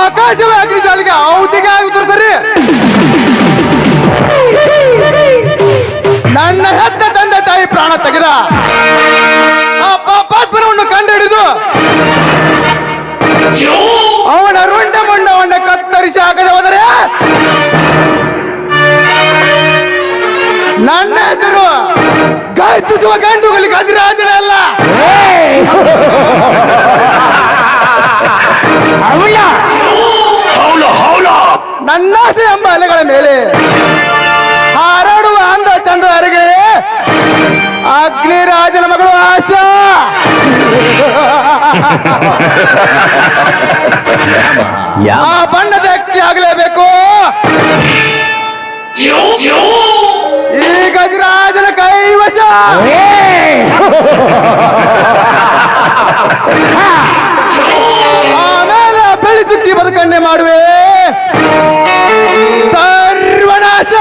ಆಕಾಶವೇ ಅಗ್ನಿ ಜಾಲಿಗೆ ಔತಿಗೆ ಉತ್ತರಿಸರಿ. ನನ್ನ ಹೆತ್ತ ತಂದೆ ತಾಯಿ ಪ್ರಾಣ ತೆಗೆದ ಆ ಪಾಪಾತ್ಮನವನ್ನು ಕಂಡು ಹಿಡಿದು ಅವನ ರುಂಡ ಮುಂಡವನ್ನು ಕತ್ತರಿಸಿ ಹಾಕದೆ ಹೋದರೆ ನನ್ನ ಹೆಸರು ಗಾಯಿಸುವ ಗಂಡುಗಳಿಗೆ ಅಧಿರಾಜನ ಅಲ್ಲ. ನನ್ನಾಸೆ ಎಂಬ ಅಲೆಗಳ ಮೇಲೆ ಹಾರಾಡುವ ಅಂದ ಚಂದ ಅರಿಗೆ ಅಗ್ನಿರಾಜನ ಮಗಳು ಆಶಾ. ಆ ಬಣ್ಣದ ವ್ಯಕ್ತಿ ಆಗಲೇಬೇಕು. ಈ ಗಜರಾಜನ ಕೈವಶ. ಆಮೇಲೆ ಬೆಳಿ ಚುಕ್ಕಿ ಬದುಕನ್ನೇ ಮಾಡುವೆ. ಸರ್ವನಾಶ.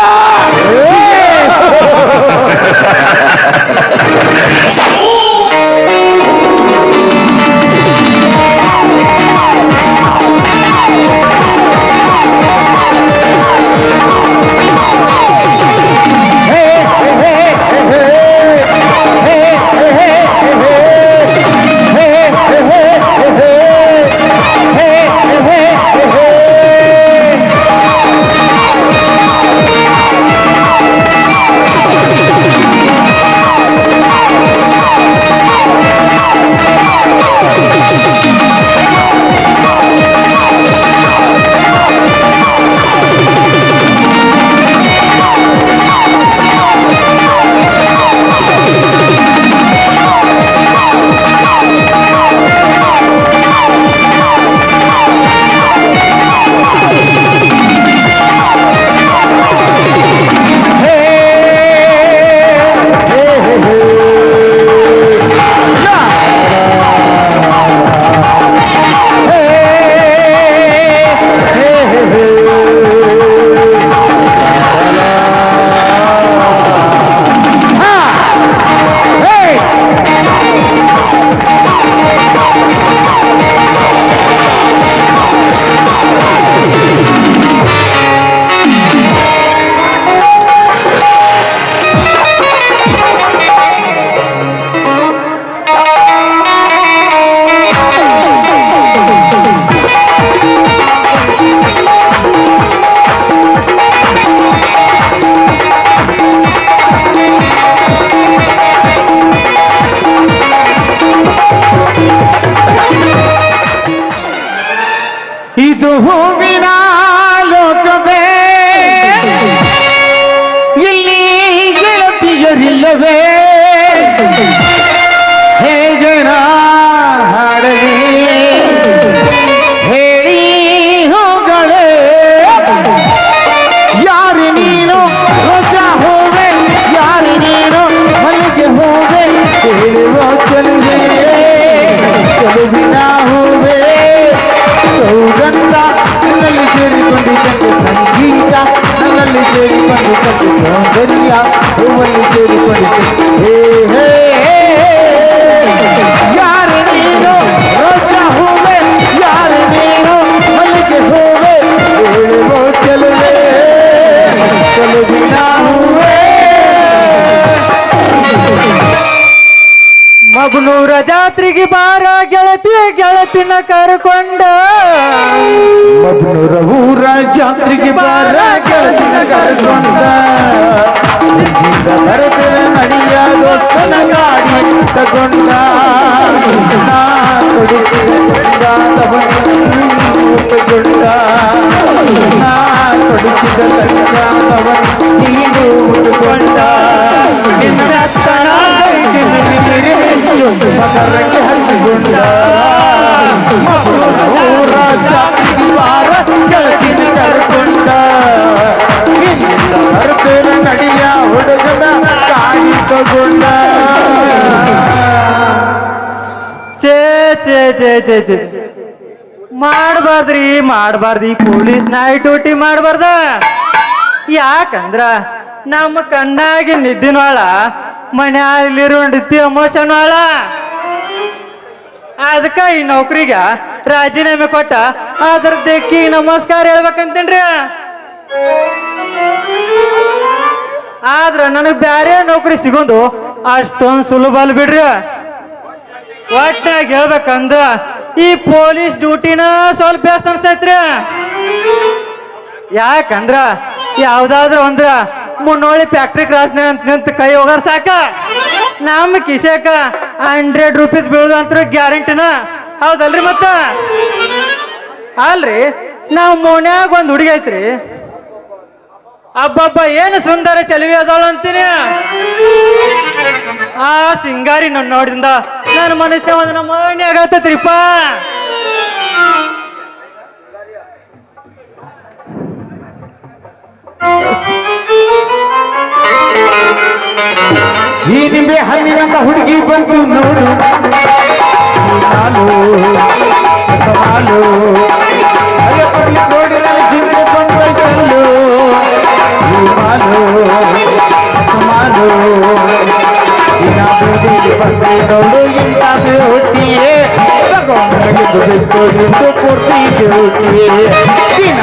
ಮಗನೂರ ಜಾತ್ರೆಗೆ ಬಾರ ಗೆಳತಿ ಗೆಳತಿನ ಕರ್ಕೊಂಡ ಮಗನೂರ ಊರ ಜಾತ್ರೆಗೆ ಬಾರ ಗೆಳತಿನ ಕರ್ಕೊಂಡ ಬರತನ ನಡಿಯ ದೋಸ್ತನ ಗಾಡಿ ತಗೊಂಡ ನಾ ತೊಡಿಸಿದ ಸಂಗಾತವನ್ನುಕೊಂಡ ನಾ ತೊಡಿಸಿದ ಸಂಗಾತವನ್ನು ನೀನು ಉಟ್ಟುಕೊಂಡ ನಿನ್ನ ತನ ಮಕರಕ್ಕೆ ಹಚ್ಚಿಕೊಂಡ ಊರ ಜಾತ್ರೆಗೆ ಬಾರ ಗೆಳತಿನ ಕರ್ಕೊಂಡ ಬರ್ತೇನೆ ನಡಿಯ ಹುಡುಗನ ಕಾಯಿ ತಗೊಂಡ ಚೇ ಚೇ ಚೇ ಚೇ ಚೇ ಮಾಡ್ಬಾರ್ದ್ರಿ ಪೊಲೀಸ್ ನೈಟ್ ಡ್ಯೂಟಿ ಮಾಡ್ಬಾರ್ದ ಯಾಕಂದ್ರ ನಮ್ಮ ಕಣ್ಣಾಗಿ ನಿದ್ದಿನವಾಳ ಮನೆಯಲ್ಲಿರುವಂಡಿತ್ತಿ ಎಮೋಷನ್ ವಾಳ ಅದಕ್ಕ ಈ ನೌಕರಿಗ ರಾಜೀನಾಮೆ ಕೊಟ್ಟ ಅದ್ರ ದೇಕ್ಕಿ ನಮಸ್ಕಾರ ಹೇಳ್ಬೇಕಂತೇನ್ರಿ ಆದ್ರ ನನಗ್ ಬ್ಯಾರೆ ನೌಕರಿ ಸಿಗೋದು ಅಷ್ಟೊಂದು ಸುಲಭ ಅಲ್ ಬಿಡ್ರಿ ಒಟ್ಟಾಗಿ ಹೇಳ್ಬೇಕಂದ್ರ ಈ ಪೊಲೀಸ್ ಡ್ಯೂಟಿನ ಸ್ವಲ್ಪ ಬೇಸ್ ಅನ್ಸೈತ್ರಿ ಯಾಕಂದ್ರ ಯಾವ್ದಾದ್ರು ಅಂದ್ರ ಮುನ್ನೋಳಿ ಫ್ಯಾಕ್ಟ್ರಿ ಕ್ರಾಸ್ ನಿಂತ ಕೈ ಹೋಗಾರ ಸಾಕ ನಮ್ಮ ಕಿಸೇಕ 100 ರೂಪೀಸ್ ಬೀಳುದು ಅಂತ ಗ್ಯಾರಂಟಿನ ಹೌದಲ್ರಿ ಮತ್ತ ಅಲ್ರಿ ನಾವು ಮೋನ್ಯಾಗ ಒಂದ್ ಹುಡುಗಿ ಐತ್ರಿ ಅಬ್ಬಬ್ಬ ಏನು ಸುಂದರ ಚೆಲುವೆ ಅದಾಳು ಅಂತೀನಿ ಆ ಸಿಂಗಾರಿ ನನ್ನ ನೋಡಿದಿಂದ ನನ್ನ ಮನಸ್ಸೆ ಒಂದು ನಮ್ಮ ಮನೆ ಆಗತ್ತೈತ್ರಿಪ್ಪ ಈ ನಿಂಬೆ ಹಣ್ಣಿನ ಹುಡುಗಿ ಬಂತು ನೋಡು ಹಾಲು ಹಾಲು ನೋಡಿ ನನ್ನ ಜೀವನ ಬಂದು ಹಾಲು ಹಾಲು ಬಂದೆ ನೋಡು ಇಂಥ ಹುಟ್ಟಿಯೇ ಬಿಟ್ಟು ನಿಂತು ಪೂರ್ತಿ ಜೋತಿಯೇ ದಿನ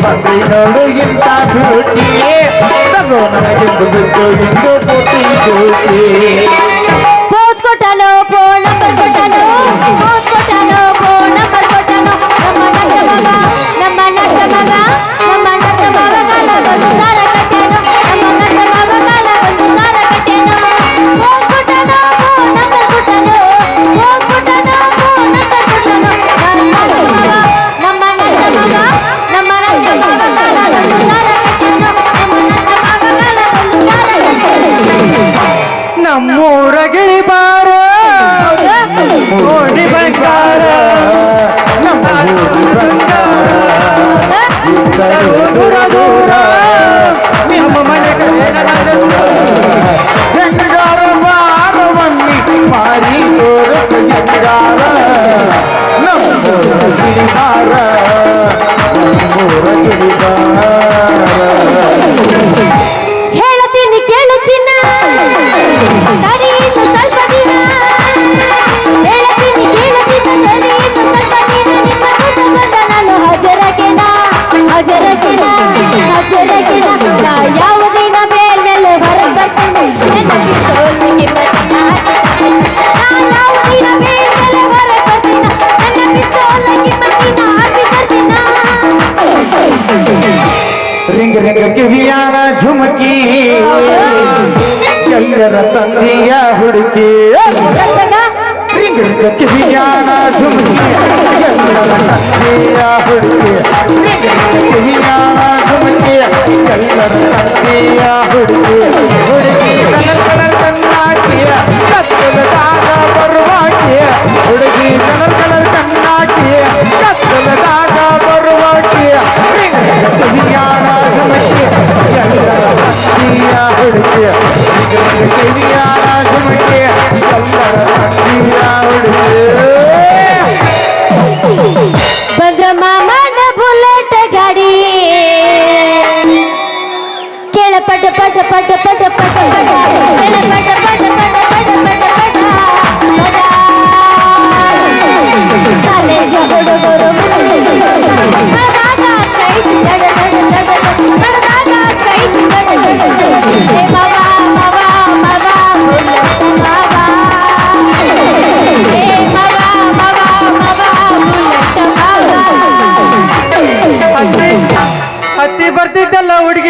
ಬಂದೆ ನೋಡು ಇಂಥ ಹುಟ್ಟಿಯೇ ತಗೋ ನನಗೆಂದು ಬಿಟ್ಟು ನಿಂತು ಪೂರ್ತಿ ಜೋತಿಯೇ ಪೋಸ್ ಕೊಟ್ಟನು ಫೋನ್ ನಂಬರ್ ಕೊಟ್ಟನು ಪೋಸ್ ಕೊಟ್ಟನು ಫೋನ್ ನಂಬರ್ ಕೊಟ್ಟನು ನಮ್ಮ ನಟ್ಟ ಮಗ ಕಾಲಗೊಂದು ಸಾರ ಕಟ್ಟೆನು ನಮ್ಮ ನಟ್ಟ ಮಗ ಕಾಲಗೊಂದು ಸಾರ ಕಟ್ಟೆನು ಪೋಸ್ ಕೊಟ್ಟನು ಫೋನ್ ನಂಬರ್ ಕೊಟ್ಟನು ಪೋಸ್ ಕೊಟ್ಟನು ಫೋನ್ ನಂಬರ್ ಕೊಟ್ಟನು ನಮ್ಮ ನಟ್ಟ ಮಗ ಕಾಲಗೊಂದು ಸಾರ ಕಟ್ಟೆನು ನಮ್ಮ ನಟ್ಟ ಮಗ ಕಾಲಗೊಂದು ಸಾರ ಕಟ್ಟೆನು ನಮ್ಮೂರ ಗಿಳಿ ಬಾರ ಓಡಿ ಬಂಗಾರ ದೂರ ದೂರ ನಿಮ್ಮ ಮನೆ ಜಂಗಾರ ಬಾರವನ್ನಿ ಮಾರಿ ತೋರಸ ಜಂಗಾರ ನಮ್ಮೂರ ಗಿಳಿಗಾರ ನಮ್ಮೂರ ಗಿಳಿಗಾರ ಹೇಳತೀನಿ ಕೇಳು ಚಿನ್ನ ತಡೆಯಿತು ಸ್ವಲ್ಪ ದಿನ ಹೇಳತೀನಿ ಕೇಳು ಚಿನ್ನ ತಡೆಯಿತು ಸ್ವಲ್ಪ ದಿನ ನಿಮ್ಮ ಜೊತೆ ಬಂದ ನಾನು ಹಜರಗಿನ ನಾ ಯಾವ ದಿನ ಮೇಲೆ ಹೊರಗೆ ಬರ್ತೇನೆ ನನ್ನ ಬಿಟ್ಟೋಗಿ ನಿಮ್ಮ ನಾ ಯಾವ ದಿನ ಮೇಲೆ ಹೊರಗೆ ಬರ್ತೀನ ನನ್ನ ಬಿಟ್ಟೋಗಿ ನಿಮ್ಮ ಹಾಕಿ ಬರ್ತೀನ ರಿಂಗ ರಿಂಗ ಕಿವಿಯಾನ ಝುಮಕಿ ಎಲ್ಲರ ತಂದೆಯ ಹುಡುಕಿ ರಿಂಗ ರಿಂಗ ಕಿವಿಯಾನ ಝುಮಕಿ ಎಲ್ಲರ ತಂದೆಯ ಹುಡುಕಿ ರಿಂಗ ರಿಂಗ ಕಿವಿಯಾನ ಝುಮಕಿ ಎಲ್ಲರ ತಂದೆಯ ಹುಡುಕಿ ಹುಡುಗಿ ಕನಕನ ಕಣ್ಣಾಕಿಯ ಕತ್ತಲದಾಗ ಬರುವಾಕಿಯ ಹುಡುಗಿ ಕನಕನ ಕಣ್ಣಾಕಿಯ ಕತ್ತಲದಾಗ ಬರುವಾಕಿಯ ರಿಂಗ ರಿಂಗ ಕಿವಿಯಾನ ಝುಮಕಿ ಎಲ್ಲರ ತಂದೆಯ ಹುಡುಕಿ ಕಿವಿಯಾನ ಝುಮಕಿ ಎಲ್ಲರ ತಂದೆಯ ಹುಡುಗಿ ಬಂದ್ರ ಮಾಮನ ಬುಲೆಟ್ ಗಾಡಿ ಕೇಳ ಪಟ ಪಟ ಪಟ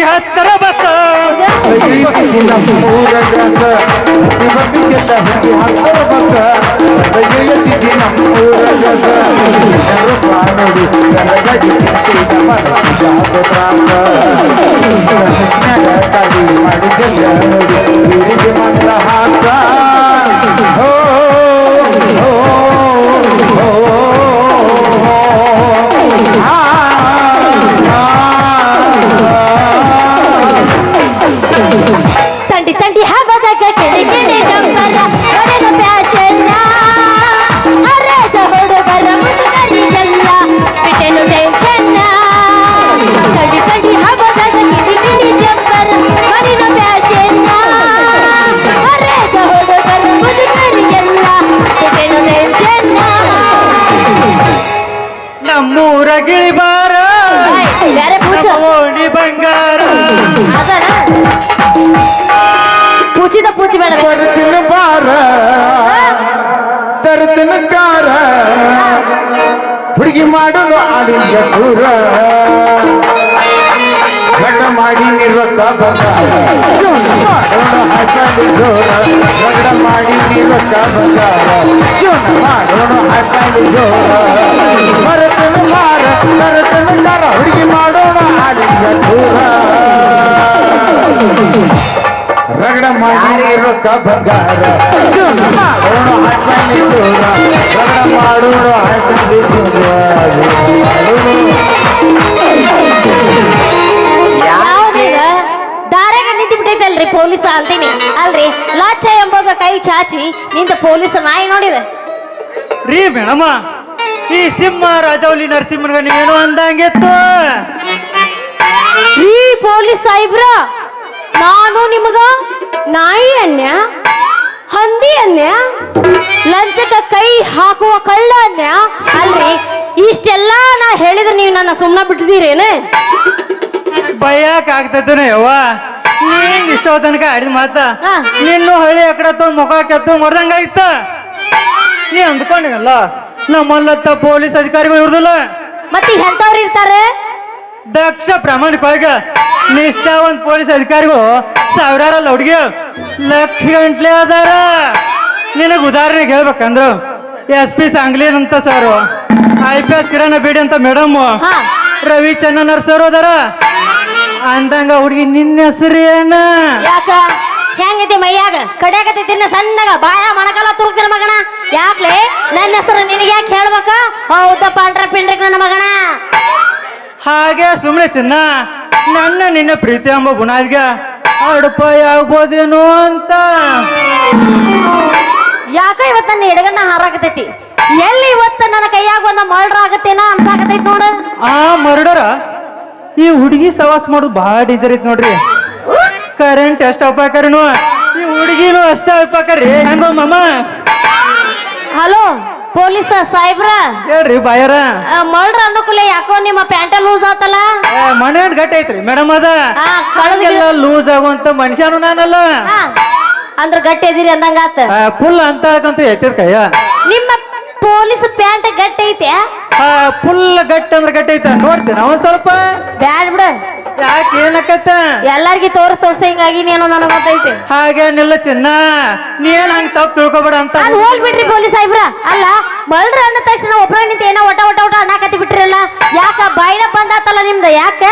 ಹುಡುಗಿ ಹತ್ತರ ಬಸ್ ತಂಡಿ ತಂಡಿ ಹಬ್ಬದಾಗ ಕೆಡೆ ಕೆಡೆ ಜಂಪರ ಹೊಡೆದು ಪ್ಯಾಶನ್ನ ಹರದ ಹುಡುಗರ ಮುದುಕರಿಗೆಲ್ಲ ಬಿಟ್ಟೆನು ಟೆನ್ಷನ್ನ ತಂಡಿ ತಂಡಿ ಹಬ್ಬದಾಗ ಕೆಡೆ ಕೆಡೆ ಜಂಪರ ಹೊಡೆದು ಪ್ಯಾಶನ್ನ ಹರದ ಹುಡುಗರ ಮುದುಕರಿಗೆಲ್ಲ ಬಿಟ್ಟೆನು ಟೆನ್ಷನ್ನ ನಮ್ಮೂರ ಗಿಳಿಬಾರ ಬೇರೆ ಪೂಜ ಓಣಿ ಬಂಗಾರ ಅದನ ಪೂಚಿದ ಪೂಚಿ ಬೇಡ ಬಾರ ತರತನಕಾರ ಹುಡುಗಿ ಮಾಡಲು ಆಡಿದ ದೂರ ಗಡ ಮಾಡಿ ನಿವತ್ತ ಬಂಗಾರ ಹಾಕಿ ಜೋರ ಗಡ ಮಾಡಿ ನಿವತ್ತ ಬಂಗಾರ ಜೀವನ ಮಾಡೋಣ ಹಾಕಿ ಜೋರ ಭರತನ ಮಾರ ತರತನಕಾರ ಹುಡುಗಿ ಮಾಡೋಣ ಆಡಿದ ದೂರ ರಗಡ ಮಾಡಿ ರೊಕ್ಕ ಬಂಗಾರ ಜೀವನ ಮಾಡೋಣ ಹಾಕಿ ಜೋರ ರಗಡ ಮಾಡೋಣ ಹಾಕಿ ಯಾವ್ದೀಗ ದಾರ್ಯಾಗ ನಿಂತು ಬಿಟ್ಟೈತಲ್ರಿ ಪೊಲೀಸ್ ಅಂತೀನಿ ಅಲ್ರಿ ಲಾಚ ಎಂಬುದ ಕೈ ಚಾಚಿ ನಿಂತ ಪೊಲೀಸ್ ನಾಯಿ ನೋಡಿದೆ ರೀ ಮೇಡಮ ಈ ಸಿಂಹ ರಾಜವಲಿ ನರಸಿಂಹನ್ಗ ನೀವೇನು ಅಂದಂಗಿತ್ತು ಈ ಪೊಲೀಸ್ ಸಾಹೇಬ್ರ ನಾನು ನಿಮಗ ನಾಯಿ ಅನ್ಯ ಹಂದಿ ಅನ್ಯ ಲಂಚಕ್ಕ ಕೈ ಹಾಕುವ ಕಳ್ಳ ಅನ್ಯ ಅಲ್ರಿ ಇಷ್ಟೆಲ್ಲ ನಾ ಹೇಳಿದ್ರೆ ನೀವು ನನ್ನ ಸುಮ್ಮನೆ ಬಿಟ್ಟಿದ್ದೀರೇನು ಬಯ್ಯಾಕ ಆಗ್ತೈತೇನೆ ಯವ್ವ ನೀನ್ ಇಷ್ಟೋ ತನಕ ಆಡಿದ ಮಾತ ಹಾ. ನಿನ್ನೂ ಹಳ್ಳಿ ಅಕಡೆ ತಗೊಂಡ್ ಮುಖ ಕೆತ್ತು ಮಾಡ್ದಂಗಾಯ್ತ ನೀ ಅಂದ್ಕೊಂಡಿಲ್ಲ ನಮ್ಮಲ್ಲತ್ತ ಪೊಲೀಸ್ ಅಧಿಕಾರಿಗಳು ಇರುದಿಲ್ಲ ಮತ್ತೆ ಎಂತವ್ರು ಇರ್ತಾರೆ ದಕ್ಷ ಪ್ರಾಮಾಣಿಕವಾಗಿ ನಿಷ್ಠಾವಂತ ಪೊಲೀಸ್ ಅಧಿಕಾರಿಗಳು ಸಾವಿರಾರಲ್ಲ ಹುಡುಗಿ ಲಕ್ಷ ಗಂಟ್ಲೆ ಅದಾರ ನಿನಗೆ ಉದಾಹರಣೆಗೆ ಹೇಳ್ಬೇಕಂದ್ರು SP ಸಾಂಗ್ಲಿನ್ ಅಂತ ಸರ್ IPS ಕಿರಣ ಬೇಡಿ ಅಂತ ಮೇಡಮ್ ಹಾ ರವಿ ಚನ್ನನರ್ ಸರ್ ಅದಾರ ಅಂದಂಗ ಹುಡುಗಿ ನಿನ್ನ ಹೆಸರು ಏನ ಯಾಕ ಹೆಂಗೈತಿ ಮೈಯಾಗ ಕಡಿಯಾಕತೈತಿ ಸಣ್ಣಗ ಬಾಯ ಮಣಕಲ ತುರುಕ್ತಿನ ಮಗನ ಯಾಕ್ಲೆ ನನ್ನ ಹೆಸರು ನಿನಗೆ ಯಾಕೆ ಹೇಳ್ಬೇಕ ಹೌದ ಪಾಂಡ್ರ ಪಿಂಡ್ರಿಕ್ ನನ್ನ ಮಗನ ಹಾಗೆ ಸುಮ್ಮನೆ ಚಿನ್ನ ನನ್ನ ನಿನ್ನ ಪ್ರೀತಿ ಎಂಬ ಬುನಾದಿಗೆ ಅಡುಪಾಯ ಆಗ್ಬೋದೇನೋ ಅಂತ ಯಾಕ ಇವತ್ತ ನನ್ನ ಎಡಗನ್ನ ಹಾರಾಕತೈತಿ ಎಲ್ಲಿ ಇವತ್ತ ನನ್ನ ಕೈಯಾಗ ಒಂದ ಮರ್ಡರ್ ಆಗತ್ತೇನ ಅನ್ಸಾಕತೈತಿ ನೋಡ ಆ ಮರ್ಡರ ಈ ಹುಡುಗಿ ಸವಾಸ ಮಾಡೋದು ಬಹಳ ಡೇಂಜರ್ ಐತಿ ನೋಡ್ರಿ ಕರೆಂಟ್ ಎಷ್ಟ ಅಪಾಕರಿನು ಈ ಹುಡುಗಿನೂ ಅಷ್ಟ ಅಪಾಕರಿ ಹೆಂಗೋ ಮಾಮ ಹಲೋ ಪೊಲೀಸ್ ಸಾಹೇಬ್ರ ಹೇಳ್ರಿ ಬಾಯರ ಮರ್ಡರ್ ಅನ್ನೋಕುಲೆ ಯಾಕೋ ನಿಮ್ಮ ಪ್ಯಾಂಟ ಲೂಸ್ ಆತಲ್ಲ ಮನೆ ಗಟ್ಟಿ ಐತ್ರಿ ಮೇಡಮ್ ಅದ ಕಳೆದೆಲ್ಲ ಲೂಸ್ ಆಗುವಂತ ಮನುಷ್ಯನು ನಾನಲ್ಲ ಅಂದ್ರ ಗಟ್ಟಿ ಅದೀರಿ ಅಂದಂಗಾತ ಫುಲ್ ಅಂತ ಎತ್ತಿದ ಕೈಯ ನಿಮ್ಮ ಪೊಲೀಸ್ ಪ್ಯಾಂಟ್ ಗಟ್ಟಿ ಐತೆ ಫುಲ್ ಗಟ್ಟಿ ಅಂದ್ರೆ ಗಟ್ಟಿ ಐತ ನೋಡ್ತೀನಿ ಒಂದ್ ಸ್ವಲ್ಪ ಬ್ಯಾಡ್ ಬಿಡ ಯಾಕೆ ಏನಕ್ಕತ್ತ ಎಲ್ಲಾರ್ಗಿ ತೋರ್ಸ ಹಿಂಗಾಗಿ ನೀನು ನನಗೆ ಗೊತ್ತೈತೆ ಹಾಗೇನಿಲ್ಲ ಚಿನ್ನ ನೀನ್ ಹಂಗ ತಪ್ಪು ತಿಳ್ಕೊಬೇಡ ಅಂತ ಅದು ಹೋಲ್ ಬಿಡ್ರಿ ಪೊಲೀಸ್ ಸಾಹೇಬ್ರ ಅಲ್ಲ ಮರ್ಡ್ರ್ ಅಂದ ತಕ್ಷಣ ಒಬ್ಬರ ನಿಂತ ಏನೋ ಒಟ ಒಟ ಒಟ ಅಣ್ಣಾಕತ್ತಿ ಬಿಟ್ರಲ್ಲ ಯಾಕ ಬಾಯಿನ ಬಂದಾತಲ್ಲ ನಿಮ್ದ ಯಾಕ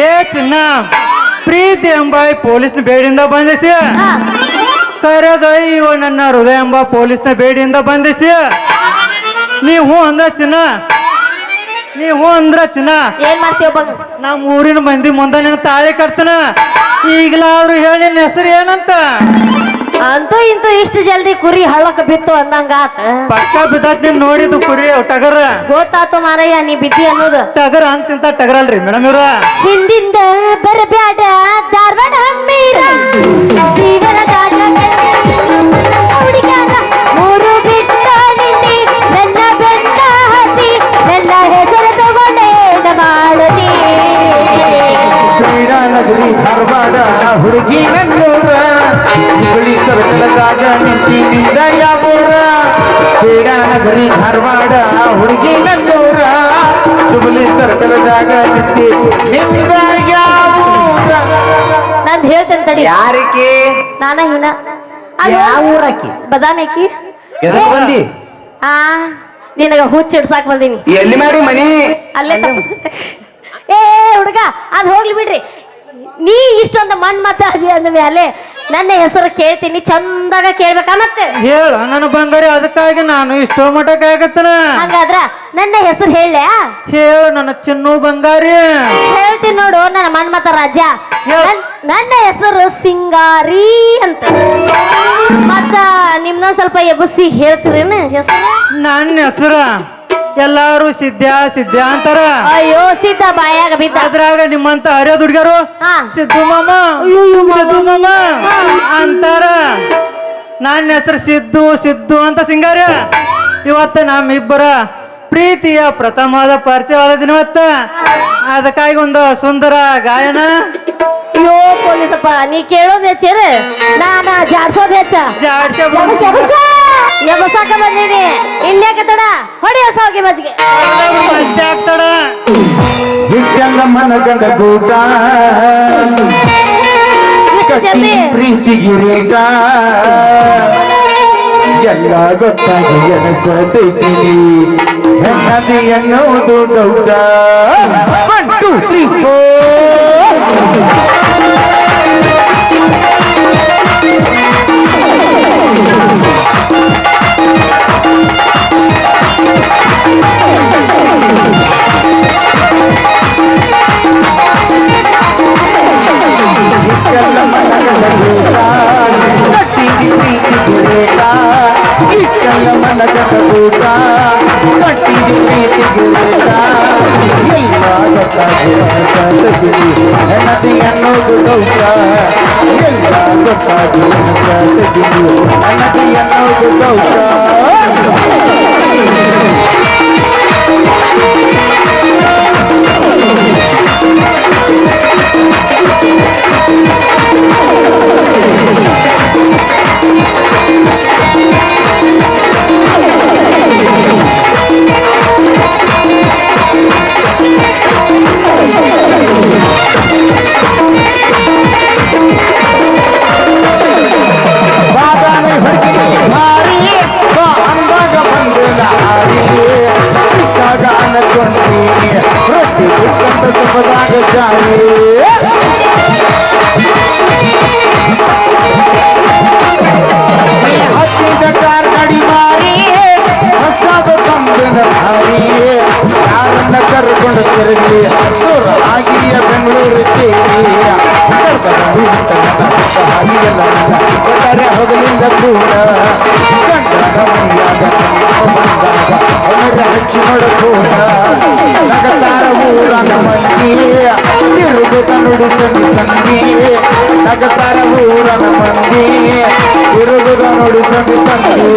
ಏ ಚಿನ್ನ ಪ್ರೀತಿ ಎಂಬ ಪೊಲೀಸ್ನ ಬೇಡಿಯಿಂದ ಬಂದಿಸಿ ಹಾ. ಕರೆದೊಯ್ಯುವ ನನ್ನ ಹೃದಯ ಎಂಬ ಪೊಲೀಸ್ನ ಬೇಡಿಯಿಂದ ಬಂದಿಸಿ ನೀವು ಅಂದ್ರ ಚಿನ್ನ ನೀವು ಅಂದ್ರ ಚಿನ್ನ ಏನ್ ಮಾಡ್ತೀವ ಬಂಗ ನಮ್ಮ ಊರಿನ ಮಂದಿ ಮುಂದೆ ನಿನ್ನ ತಾಳಿ ಕಟ್ತನ ಈಗಲಾದ್ರು ಹೇಳಿ ನಿನ್ನ ಹೆಸರು ಏನಂತ ಅಂತೂ ಇಂತೂ ಇಷ್ಟು ಜಲ್ದಿ ಕುರಿ ಹಳ್ಳಕ್ಕ ಬಿತ್ತು ಅಂದಂಗಾತ ಪಕ್ಕ ಬಿದ್ದಾತ್ ನೀನ್ ನೋಡಿದ್ದು ಕುರಿ ಟಗರ ಗೊತ್ತಾತು ಮಾರಯ್ಯ ನೀ ಬಿದ್ದಿ ಅನ್ನೋದು ಟಗರ ಅಂತಿಂತ ಟಗರಲ್ರಿ ಮೇಡಮ್ ಇವ್ರ ಹಿಂದಿಂದ ಬರಬ್ಯಾಡ ಧಾರವಾಡ ಹಮ್ಮೀರ ಜೀವನದಾಗ ಹುಡುಗಾರ ಮೂರು ಬಿಟ್ಟ ನಿಂದಿ ನನ್ನ ಬೆಟ್ಟ ಹತ್ತಿ ನನ್ನ ಹೆಸರು ತಗೊಂಡೇ ಮಾಡದಿ ಶ್ರೀರಾನಗರಿ ಧಾರವಾಡ ಹುಡುಗಿ ನನ್ನೂರ ಹುಬ್ಬಳ್ಳಿ ಸರ್ಕಲದಾಗ ನಿಂತಿನಿಂದ ಯಾವೂರ ಶ್ರೀರಾನಗರಿ ಧಾರವಾಡ ಹುಡುಗಿ ನನ್ನೂರ ಹುಬ್ಬಳ್ಳಿ ಸರ್ಕಲದಾಗ ನಿಂತಿ ನಿಂದ ಯಾವೂರ ನಾನ್ ಹೇಳ್ತೇನೆ ತಡಿ. ಯಾರಿಕಿ ನಾನ ಹಿನ ಅದು ಯಾವ ಊರಾಕಿ ಬದಾಮಿ ಅಕ್ಕಿ. ಎದಕ್ ಬಂದಿ ಆ ನಿನಗ ಹುಚ್ಚಿಡ್ಸಾಕ್ ಬಂದೀನಿ. ಎಲ್ಲಿ ಮಾಡಿ ಮನಿ ಅಲ್ಲೇ ತಪ್ಪಿಸ್ಬಿಟ್ಟೆ. ಏ ಹುಡುಗ ಅದ್ ಹೋಗ್ಲಿ ಬಿಡ್ರಿ. ನೀ ಇಷ್ಟೊಂದು ಮಣ್ ಮಾತಾಡಿ ಅಂದ ಮೇಲೆ ನನ್ನ ಹೆಸರು ಕೇಳ್ತೀನಿ, ಚಂದಾಗ ಕೇಳ್ಬೇಕಾ ಮತ್ತೆ. ಹೇಳ ನನ್ನ ಬಂಗಾರಿ, ಅದಕ್ಕಾಗಿ ನಾನು ಇಷ್ಟೋ ಮಠಕ್ಕಾಗತ್ತನ. ಹಂಗಾದ್ರ ನನ್ನ ಹೆಸರು ಹೇಳ. ಹೇಳು ನನ್ನ ಚಿನ್ನು ಬಂಗಾರಿ. ಹೇಳ್ತೀನಿ ನೋಡು ನನ್ನ ಮನ್ಮತ ರಾಜ. ನನ್ನ ಹೆಸರು ಸಿಂಗಾರಿ ಅಂತ. ಮತ್ತ ನಿಮ್ನ ಸ್ವಲ್ಪ ಎಬ್ಬಸಿ ಹೇಳ್ತೀರೇನು ಹೆಸರು? ನನ್ನ ಹೆಸರ ಎಲ್ಲಾರು ಸಿದ್ಧ ಸಿದ್ಧ ಅಂತಾರ. ಅಯ್ಯೋ ಸಿದ್ಧ ಬಾಯಾಗ ಬಿದ್ದ. ಅದ್ರಾಗ ನಿಮ್ಮಂತ ಹರಿಯೋದ್ ಹುಡ್ಗ್ಯಾರು ಹಾ. ಸಿದ್ದು ಮಾಮ ಸಿದ್ದು ಮಾಮ ಅಂತಾರ. ನನ್ನ ಹೆಸರು ಸಿದ್ದು ಸಿದ್ದು ಅಂತ ಸಿಂಗಾರ. ಇವತ್ತ ನಮ್ಮಿಬ್ಬರ ಪ್ರೀತಿಯ ಪ್ರಥಮವಾದ ಪರಿಚಯವಾದ ದಿನವತ್ತ. ಅದಕ್ಕಾಗಿ ಒಂದು ಸುಂದರ ಗಾಯನ. ಅಯ್ಯೋ ಪೊಲೀಸಪ್ಪ, ನೀ ಕೇಳೋದ್ ಹೆಚ್ಚೇನ, ನಾನ ಜಾಡ್ಸೋದ್ ಹೆಚ್ಚ. ಎಬಸಾಕ ಬಂದೀನಿ. ಇನ್ಯಾಕ ತಡ, ಹೊಡಿಯ ಸಾಗಿ ಮಜ್ಜಿಗೆ. ಮಜ್ಜೆ ಆಗ್ತಾಡ. ಹಿಟ್ಟೆಲ್ಲ ಮನಗಂಡ ಗೂಟ ಕಟ್ಟಿ ಪ್ರೀತಿಗೆ ರೇಟ ಎಲ್ಲ ಗೊತ್ತಾಗಿ ಎನಸತೈತೀನಿ ಹೆಣ್ಣದಿ ಎನ್ನುವುದು ಡೌಟ. 1 2 3 4 ಇಷ್ಟೆಲ್ಲ ಮನಗಂಡ ಗೂಟ ಕಟ್ಟಿಗೆ ಪ್ರೀತಿಗೆ ರೇಟ ಎಲ್ಲ ಗೊತ್ತಾಗಿ ಎನಸತೈತೀನಿ ಹೆಣ್ಣದಿ ಅನ್ನೋದು ಡೌಟ. ಎಲ್ಲ ಗೊತ್ತಾಗಿ ಎನಸತೈತೀನಿ ಹೆಣ್ಣದಿ ಅನ್ನೋದು ಡೌಟ. ಬಾದಾಮಿ ಹುಡುಗಿ ಭಾರಿ ಬಾ ಅಂದಾಗ ಬಂದಿಲ್ಲ ಹಾರಿ ಸಿಕ್ಕಾಗ ಅನ್ಕೊಂಡಿ ರೊಟ್ಟಿ ಉಟ್ಕೊಂಡ ಸುಖದಾಗ ಜಾರಿ. ಹತ್ತಿದ ಕಾರ್ ಗಾಡಿ ಮಾರಿ ಹೊಸಾದ ತಂದಿನ ಹಾರಿ ಯಾರನ್ನ ಕರ್ಕೊಂಡು ತಿರುಗಿ ದೂರ ಆಗಿಯ ಬೆಂಗಳೂರು ಸೇರಿ ಹಾಗೆಲ್ಲ ಒಟ್ಟಾರೆ ಹೋಗಲಿಲ್ಲ ಕೂಡ ಗಂಡನ ಮೈಯಾದ ಬಂದಾಗ ಅವರ ಹಚ್ಚಿ ನೋಡಕೂಡ ನಗತಾರ ಊರನ ಮಂದಿ ತಿರುಗುತ್ತ ನುಡಿಸಲಿ ಸಂದಿ. ನಗತಾರ ಊರನ ಮಂದಿ ತಿರುಗುತ್ತ ನುಡಿಸಲಿ ಸಂದಿ.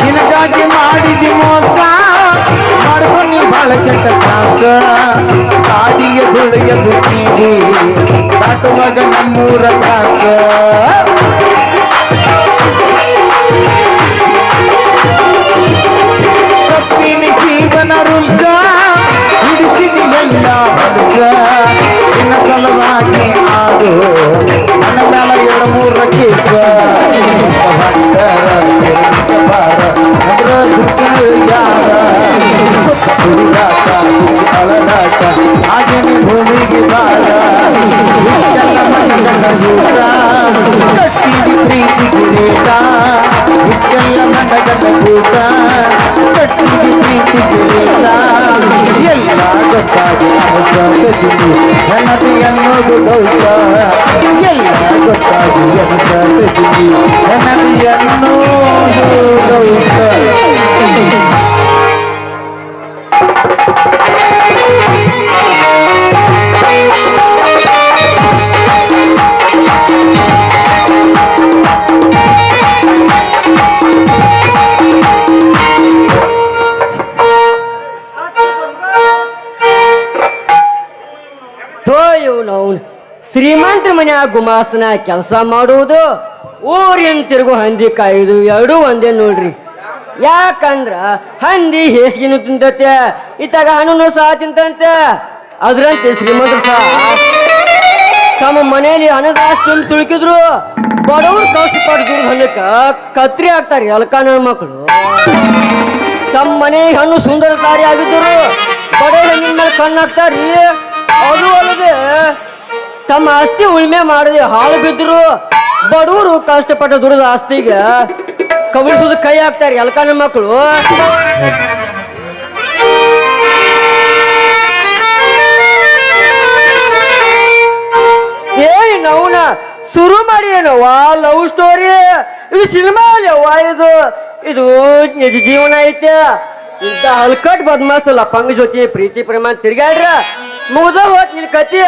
ನಿನಗಾಗಿ ಮಾಡಿದಿ ಮೋಸ ಮಾಡ್ಕೊಂಡು ಬಾಳ ಕೆಟ್ಟ ಕಾಸ. ಗಾಡಿಗೆ ಬೆಳೆಯ ಬುದ್ಧಿ ದಾಟುವಾಗ ನಮ್ಮೂರ ಕಾಸ. ತಪ್ಪಿನಿ ಜೀವನ ರುಲ್ಕ ಹಿಡಿಸಿದಿ ಎಲ್ಲ ಹೊಲಸ. ನಿನ್ನ ಸಲುವಾಗಿ ಆದು ನನ್ನ ಮೇಲ 2-3 ಕೇಸ. ಹಾಗೆ ಭೂಮಿಗೆ ಬಾರ ಇಷ್ಟೆಲ್ಲ ಮನಗಂಡ ಗೂಟ ಕಟ್ಟಿಗೆ ಪ್ರೀತಿಗೆ ರೇಟ. ಇಷ್ಟೆಲ್ಲ ಮನಗಂಡ ಗೂಟ ಕಟ್ಟಿಗೆ ಪ್ರೀತಿಗೆ ರೇಟ. ಎಲ್ಲ ಗೊತ್ತಾಗಿ ಅನುಸರಿಸಿದ್ದೀನಿ ಹೆಣ್ಣದಿ ಅನ್ನೋದು ಡೌಟ. ಎಲ್ಲ ಗೊತ್ತಾಗಿ ಅನುಸರಿಸಿದ್ದೀನಿ ಹೆಣ್ಣದಿ ಅನ್ನೋದು ಡೌಟ. ಶ್ರೀಮಂತರ ಮನ್ಯಾಗ ಗುಮಾಸ್ತನ ಕೆಲಸ ಮಾಡುವುದು ಊರಿನ ತಿರುಗು ಹಂದಿ ಕಾಯುದು ಎರಡೂ ಒಂದೇ ನೋಡ್ರಿ. ಯಾಕಂದ್ರ ಹಂದಿ ಹೇಸಿಗೆನು ತಿಂತತೆ, ಇತ್ತಾಗ ಹಣ್ಣು ಸಹ ತಿಂತಂತೆ. ಅದ್ರಂತೆ ಶ್ರೀಮಂತರು ಸಹ ತಮ್ಮ ಮನೆಯಲ್ಲಿ ಹಣದ ಆಸ್ತಿ ತುಳುಕಿದ್ರು ಬಡವರು ಕಷ್ಟಪಟ್ಟು ದುಡ್ಡು ಹಣ್ಣಕ್ಕ ಕತ್ರಿ ಹಾಕ್ತಾರೆ ಎಲ್ಕ ನನ್ನ ಮಕ್ಕಳು. ತಮ್ಮ ಮನೆ ಹಣ್ಣು ಸುಂದರಕಾರಿ ಆಗಿದ್ದರು ಬಡ ಹೆಣ್ಣಿನ ಮೇಲೆ ಕಣ್ಣು ಹಾಕ್ತಾರಿ. ಅದು ಅಲ್ಲದೆ ತಮ್ಮ ಆಸ್ತಿ ಉಳ್ಮೆ ಮಾಡದೆ ಹಾಳು ಬಿದ್ದರು ಬಡವರು ಕಷ್ಟಪಟ್ಟ ದುಡಿದ ಆಸ್ತಿಗೆ ಕಬಳಿಸೋದು ಕೈ ಹಾಕ್ತಾರೆ ಎಲ್ಕ ನನ್ನ ಮಕ್ಕಳು. ಏನವನ ಶುರು ಮಾಡಿ ಏನವ್ವ ಲವ್ ಸ್ಟೋರಿ, ಇದು ಸಿನಿಮಾ ಅಲ್ಲವ್ವ, ಇದು ನಿಜ ಜೀವನ ಐತೆ. ಇಂಥ ಹಲ್ಕಟ್ ಬದ್ಮಾಸ್ ಲಪ್ಪಂಗ ಜೊತೆ ಪ್ರೀತಿ ಪ್ರೇಮ ತಿರ್ಗಾಡ್ರ ಮುಗ್ದ ಹೋತ್ ನಿನ್ ಕತಿ.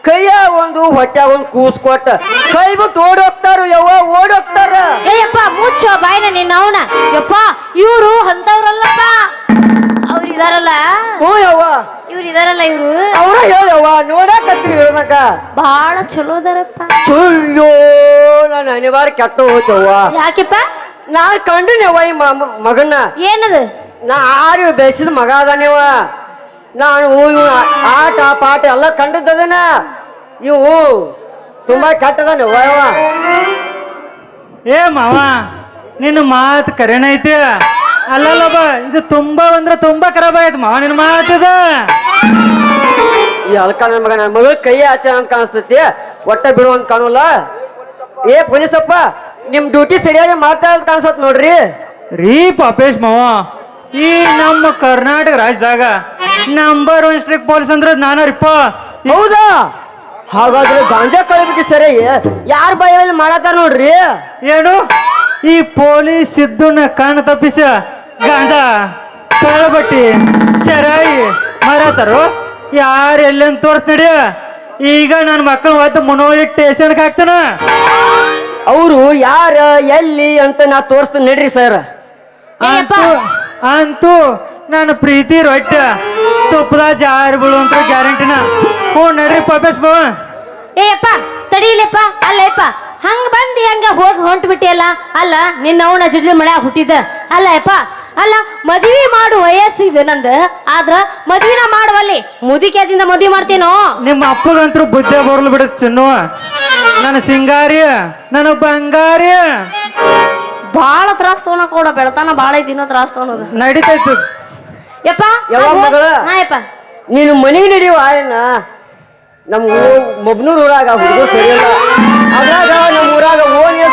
ಕೈಯ ಒಂದು ಹೊಟ್ಟೆ ಒಂದು ಕೂಸ್ ಕೊಟ್ಟ ಕೈ ಬಿಟ್ಟು ಓಡೋಗ್ತಾರ ಯವ್ವ, ಓಡೋಗ್ತಾರ. ಏಯಪ್ಪ ಮುಚ್ಚೋ ಬಾಯ್ನ ನಿನ್ನ ಅವನ. ಯಪ್ಪ ಇವ್ರು ಅಂತವ್ರಲ್ಲಪ್ಪ, ಅವ್ರು ಇದಾರಲ್ಲ. ಹ್ಞೂ ಯವ್ವ, ಇವ್ರು ಇದಾರಲ್ಲ, ಇವ್ರು ಅವ್ರ ಹೇಳವ್ವ ನೋಡಕತ್ರಿ ಹೇಳ್ಬೇಕ. ಬಹಳ ಚಲೋ ಅದಾರಪ್ಪ. ಸುಳ್ಳೋ ನಾನು ಅನಿವಾರ್ಯ ಕೆಟ್ಟ ಹೋಗ್ತವ್ವ. ಯಾಕೆಪ್ಪ? ನಾನ್ ಕಂಡಿನವ್ವ ಈ ಮಗನ್ನ. ಏನದು? ನಾ ಆರು ಬೆಳೆಸಿದ ಮಗ ಅದಾನಿವ. ನಾನು ಇವು ಆಟ ಪಾಠ ಎಲ್ಲ ಕಂಡದ್ದನ. ಇವು ತುಂಬಾ ಕೆಟ್ಟದಾನವ್ವ ಇವ. ಏ ಮಾವ, ನಿನ್ನ ಮಾತು ಕರೆನೈತಿ. ಅಲ್ಲಲ್ಲಬ್ಬ, ಇದು ತುಂಬಾ ಅಂದ್ರೆ ತುಂಬಾ ಖರಾಬ್ ಆಯ್ತು ಮಾವ ನಿನ್ನ ಮಾತದ. ಈ ಅಲ್ಕ ನನ್ನ ಮಗ ನನ್ನ ಮಗಳ ಕೈ ಆಚೆ ಅಂತ ಕಾಣಿಸ್ತೈತಿ, ಒಟ್ಟ ಬಿಡುವಂತ ಕಾಣಲ್ಲ. ಏ ಪೊಲೀಸಪ್ಪ, ನಿಮ್ ಡ್ಯೂಟಿ ಸರಿಯಾಗಿ ಮಾಡ್ತಾ ಅಂತ ಕಾಣಿಸತ್ ನೋಡ್ರಿ. ರೀ ಪಾಪೇಶ್ ಮಾವ, ಈ ನಮ್ಮ ಕರ್ನಾಟಕ ರಾಜ್ಯದಾಗ ನಂಬರ್ 1 ಸ್ಟ್ರಿಕ್ಟ್ ಪೊಲೀಸ್ ಅಂದ್ರೆ ನಾನರಿಪ್ಪ. ಹೌದಾ? ಹಾಗಾದ್ರೆ ಗಾಂಜಾ ಕಳಿಬಿಟ್ಟು ಸರಿ ಯಾರ ಬಾಯಲ್ಲಿ ಮಾಡತ್ತಾರ ನೋಡ್ರಿ. ಏನು ಈ ಪೊಲೀಸ್ ಸಿದ್ದುನ ಕಣ್ಣು ತಪ್ಪಿಸ ಗಾಂಜಾ ಕಳಬಟ್ಟಿ ಶರಾಯಿ ಮಾರತಾರೋ? ಯಾರು ಎಲ್ಲೆಂತ ತೋರ್ಸ್ ನಡಿಯ. ಈಗ ನನ್ನ ಮಕ್ಕಳ ಒದ್ದು ಮುನೋಳಿ ಸ್ಟೇಷನ್ಗೆ ಹಾಕ್ತಾನ. ಅವರು ಯಾರ ಎಲ್ಲಿ ಅಂತ ನಾ ತೋರಿಸ್ತೀನಿ ನಡ್ರಿ ಸರ್. ಅಂತೂ ನನ್ನ ಪ್ರೀತಿ ರೊಟ್ಟ ತುಪ್ಪದ ಜಾರಿ ಬೀಳುವಂತ ಗ್ಯಾರಂಟಿನ. ಹ್ಞೂ ನಡ್ರಿ ಪಾಪೇಶ್ ಬಾವ. ಏಯಪ್ಪ ತಡೀಲಿಪ್ಪ. ಅಲ್ಲಪ್ಪ ಹಂಗ ಬಂದಿ ಹಂಗ ಹೋಗಿ ಹೊಂಟು ಬಿಟ್ಟಿಯಲ್ಲ. ಅಲ್ಲ ನಿನ್ನ ಅವನ ಜಿಡ್ಲಿ ಮಳ್ಯಾಗ ಹುಟ್ಟಿದ್ದ ಅಲ್ಲ ಯಪ್ಪ. ಅಲ್ಲ ಮದ್ವಿ ಮಾಡು ವಯಸ್ಸಿದೆ ನಂದು, ಆದ್ರ ಮದ್ವಿನ ಮಾಡುವಲ್ಲಿ ಮುದಿಕೆದಿಂದ ಮದ್ವಿ ಮಾಡ್ತೇನೋ. ನಿಮ್ಮ ಅಪ್ಪಗಂತರೂ ಬುದ್ಧಿ ಬರ್ಲು ಬಿಡುತ್ತೆ ಚಿನ್ನು. ನನ್ನ ಸಿಂಗಾರಿ, ನನ್ನ ಬಂಗಾರಿ. ಬಾಳ ತ್ರಾಸ್ ತಗೋಣ ಕೊಡ ಬೆಳತಾನ ಬಾಳ ದಿನ ತ್ರಾಸ್ ತಗೊಳೋದು ನಡೀತೈತು ಯಪ್ಪ. ಯಾವ ಮಗಳ? ಹಾ ಯಪ್ಪ. ನೀನು ಮನೆಗೆ ನಡಿಯುವ ಆಯನ್ನ. ನಮ್ ಮೊಬ್ನೂರ್ ಊರಾಗ ಹುಡುಗರು ಸರಿಯಲ್ಲ. ಅದ್ರಾಗ ನಮ್ಮ ಊರಾಗ ಓಣಿ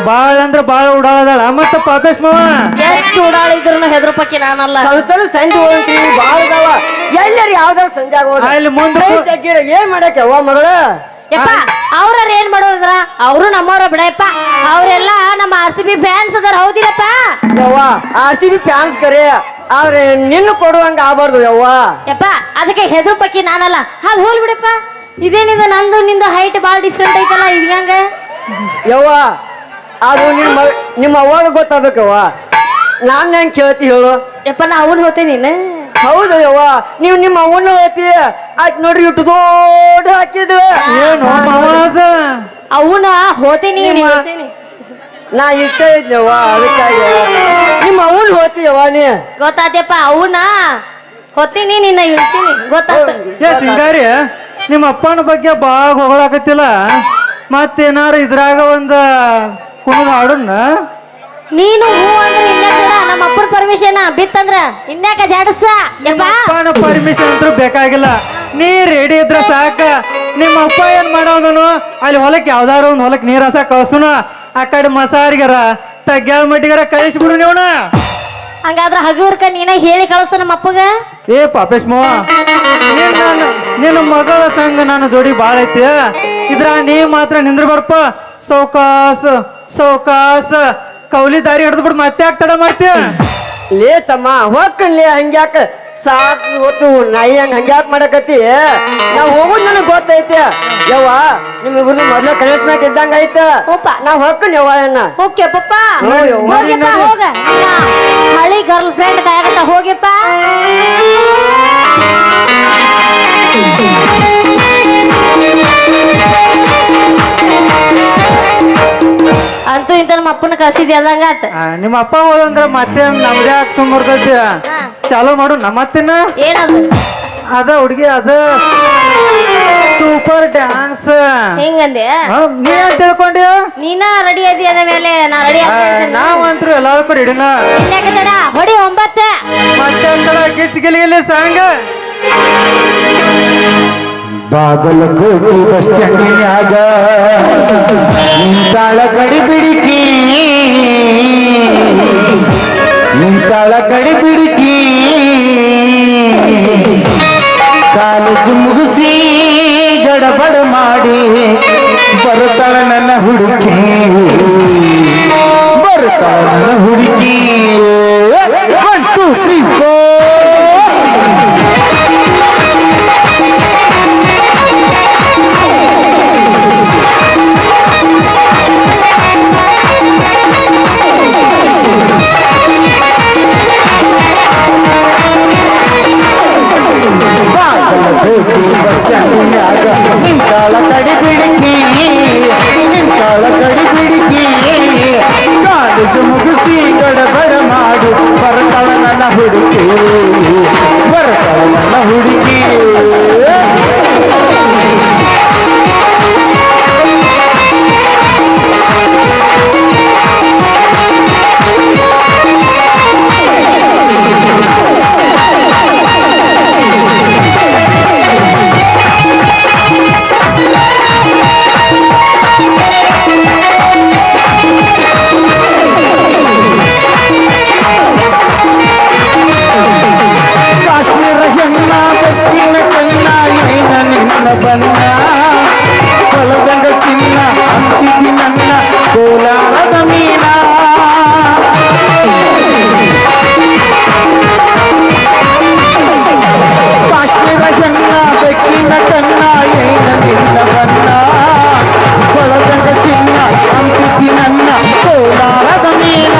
ಬಾಳ ಅಂದ್ರ ಬಾಳ ಉಡಾಳದಾಳ ಮತ್ತ ಪಾಪೇಶ್ ಮಾವ. ಎಷ್ಟು ಉಡಾಳಿದ್ರು ಹೆದ್ರ ಪಕ್ಕಿ ನಾನಲ್ಲ. ಸಣ್ಣ ಸಂಜೆ ಹೋಗ್ತೀವಿ ಬಾಳ ಅದಾವ. ಎಲ್ಲರೂ ಯಾವ್ದಾರು ಸಂಜೆ ಆಗೋದು ಅಲ್ಲಿ ಮುಂದೆ ಏನ್ ಮಾಡಕ್ಕೆ ಅವ್ವ ಮಗಳ? ಯಪ್ಪ ಅವ್ರ ಏನ್ ಮಾಡೋದ್ರ? ಅವರು ನಮ್ಮವ್ರ ಬಿಡಯಪ್ಪ. ಅವರೆಲ್ಲ ನಮ್ಮ RCB ಫ್ಯಾನ್ಸ್ ಅದಾರ, ಹೌದಿಲ್ಲಪ್ಪ? ಯವ್ವ RCB ಫ್ಯಾನ್ಸ್ ಕರೆ, ಆದ್ರೆ ನಿನ್ನ ಕೊಡುವಂಗ ಆಗ್ಬಾರ್ದು ಯವ್ವ. ಯಪ್ಪ ಅದಕ್ಕೆ ಹೆದ್ರು ಪಕ್ಕಿ ನಾನಲ್ಲ. ಹಾಗೆ ಹೋಲ್ ಬಿಡಪ್ಪ. ಇದೇನಿದೆ ನಂದು ನಿಂದು ಹೈಟ್ ಬಾಳ ಡಿಫ್ರೆಂಟ್ ಐತಲ್ಲ, ಇದು ಹೆಂಗ? ಯವ್ವ ಅದು ನಿಮ್ಮ ಅವ್ವಾಗ ಗೊತ್ತಾಗಬೇಕವ್ವ. ನಾನ್ ಹೆಂಗ್ ಕೇಳ್ತಿ ಹೇಳು? ಯಪ್ಪ ನಾ ಅವನ್ ಹೋಗ್ತೇನೆ ನೀನು. ಹೌದು ಯವ್ವ, ನೀವು ನಿಮ್ಮ ಅವನ್ನ ಹೋಗ್ತಿ. ಆಯ್ತು ನೋಡ್ರಿ ಇಟ್ಟು ದೊಡ್ಡ ಹಾಕಿದ್ವಿ. ಏನು ಮಾವ ಅವನ ಹೋತೇನಿ ನಾ ಇಷ್ಟ ಇದ್ನವ್ವ, ಅದಕ್ಕಾಗಿ ನಿಮ್ಮ ಅವನ್ ಹೋಗ್ತೀಯವ್ವ ನೀ. ಗೊತ್ತಾದ್ಯಪ್ಪ. ಅವನ ಹೊತ್ತೀನಿ ನಿನ್ನ ಇರ್ತೀನಿ ಗೊತ್ತಾತ. ಏ ಸಿಂಗಾರಿ, ನಿಮ್ಮ ಅಪ್ಪನ ಬಗ್ಗೆ ಬಾಳ ಹೊಗಳಾಕತ್ತಿಲ್ಲ. ಮತ್ತೇನಾರು ಇದ್ರಾಗ ಒಂದ ಕುಣದ ಹಾಡನ್ನ ನೀನು ಹೂ ಅಂದ್ರೆ ಇನ್ಯಾಕ ನಮ್ಮ ಅಪ್ಪನ ಪರ್ಮಿಷನ್ ಬಿತ್ತಂದ್ರ ಇನ್ಯಾಕ ಜಾಡಸ. ನಿಮ್ಮ ಅಪ್ಪನ ಪರ್ಮಿಷನ್ ಅಂತೂ ಬೇಕಾಗಿಲ್ಲ. ನೀ ರೆಡಿ ಇದ್ರ ಸಾಕ. ನಿಮ್ಮ ಅಪ್ಪ ಏನ್ ಮಾಡೋದನು ಅಲ್ಲಿ ಹೊಲಕ್ಕೆ ಯಾವ್ದಾರು ಒಂದ್ ಹೊಲಕ್ಕೆ ನೀರ್ ಹಸ ಕಳ್ಸುನ. ಆ ಕಡೆ ಮಸಾರಿಗಾರ ತಗ್ಗ್ಯಾಳ ಮಟ್ಟಿಗಾರ ಕಳಿಸ್ಬಿಡು ನೀವನ. ಹಂಗಾದ್ರ ಹಗೂರ್ಕ ನೀನ ಹೇಳಿ ಕಳಿಸ ನಮ್ಮ ಅಪ್ಪಗ. ಏ ಪಾಪೇಶ್ ಮಾವ, ನಿನ್ನ ಮಗಳ ಸಂಗ ನಾನು ಜೋಡಿ ಬಾಳ ಐತಿ. ಇದ್ರ ನೀ ಮಾತ್ರ ನಿಂದ್ರ ಬರ್ಪ. ಸೌಕಾಸ ಸೌಕಾಸ ಕೌಲಿ ದಾರಿ ಹಿಡ್ದು ಬಿಟ್ಟು ಮತ್ತೆ ಯಾಕೆ ತಡ ಮಾಡ್ತೀಯ? ಲೇ ತಮ್ಮ ಹೋಗ್ಕನ್ಲೇ, ಹಂಗ್ಯಾಕ ಸಾಕು ಹೊತ್ತು ನಾಯಿ ಹಂಗ್ಯಾಕ್ ಮಾಡಕತ್ತಿ? ನಾವ್ ಹೋಗುದ್ ನನಗ್ ಗೊತ್ತೈತೆ ಯವ್ವ. ನಿಮ್ಮಿಬ್ರು ಮೊದ್ಲ ಕನೆಕ್ಟ್ಮೆಂಟ್ ಇದ್ದಂಗ ಐತ. ನಾವ್ ಹೊಕ್ಕನ್ ಯವ್ವ ಅನ್ನ. ಓಕೆ ಪಪ್ಪ ಹೋಗ್ಯಪ್ಪ ಹೋಗ. ಹಳಿ ಗರ್ಲ್ ಫ್ರೆಂಡ್ ಕಾಯಕತ್ತ ಹೋಗ್ಯಪ್ಪ. ಅಪ್ಪನ ಕಳ್ಸಿದ್ಯ ಅದಂಗಾತ ನಿಮ್ಮ ಅಪ್ಪ ಹೋದಂದ್ರ ಮತ್ತೆ ನಮ್ದೇ ಯಾಕೆ ಸುಮ್ಮರ್ತೈತಿ ಚಾಲೂ ಮಾಡು ನಮ್ಮತ್ತಿನ ಏನದು ಅದ ಹುಡುಗಿ ಅದ ಸೂಪರ್ ಡ್ಯಾನ್ಸ್ ಹೆಂಗಂದೆ ನೀ ಅಂತ ತಿಳ್ಕೊಂಡಿ ನೀನ ರೆಡಿ ಅದಿ ಅದ ಮೇಲೆ ನಾ ರೆಡಿ ನಾವಂತ್ರು ಎಲ್ಲದಕ್ಕೂ ರೆಡಿನ ತಡ ಹೊಡಿ 9 ಮತ್ತೆ ಒಂಥರ ಗಿಚ್ಗಿಲಿ ಸಾಂಗ್ ಬಾಗಲಕೋಟೆ ಬಸ್ ಸ್ಟ್ಯಾಂಡಿನ್ಯಾಗ ನಿಂತಾಳ ಕಡಿ ಬಿಡಿಕಿ ನಿಂತಾಳ ಕಡಿ ಬಿಡಿಕಿ ಕಾಲೇಜು ಮುಗಿಸಿ ಗಡಬಡ ಮಾಡಿ ಬರ್ತಾಳ ನನ್ನ ಹುಡುಕಿ ಬರ್ತಾಳ ನನ್ನ ಹುಡುಕಿ 1 2 3 4 ನಿಂತಾಳ ಕಡಿ ಬಿಡಿಕಿ ನಿಂತಾಳ ಕಡಿ ಬಿಡಿಕಿ ಕಾಲೇಜು ಮುಗಿಸಿ ಗಡಬಡ ಮಾಡಿ ಬರ್ತಾಳ ನನ್ನ ಹುಡುಕಿ ಬರ್ತಾಳ ನನ್ನ ಹುಡುಕಿ ಬನ್ನ ಹೊಲದಂಗ ಚಿನ್ನ ಅಂತಿದಿ ನನ್ನ ಕೋಲಾರದ ಮೀನ ಕಾಶ್ಮೀರ ಜನ್ನ ಬೆಕ್ಕಿನ ಕನ್ನ ಏನ ನಿನ್ನ ಬನ್ನ ಹೊಲದಂಗ ಚಿನ್ನ ಅಂತಿದಿ ನನ್ನ ಕೋಲಾರದ ಮೀನ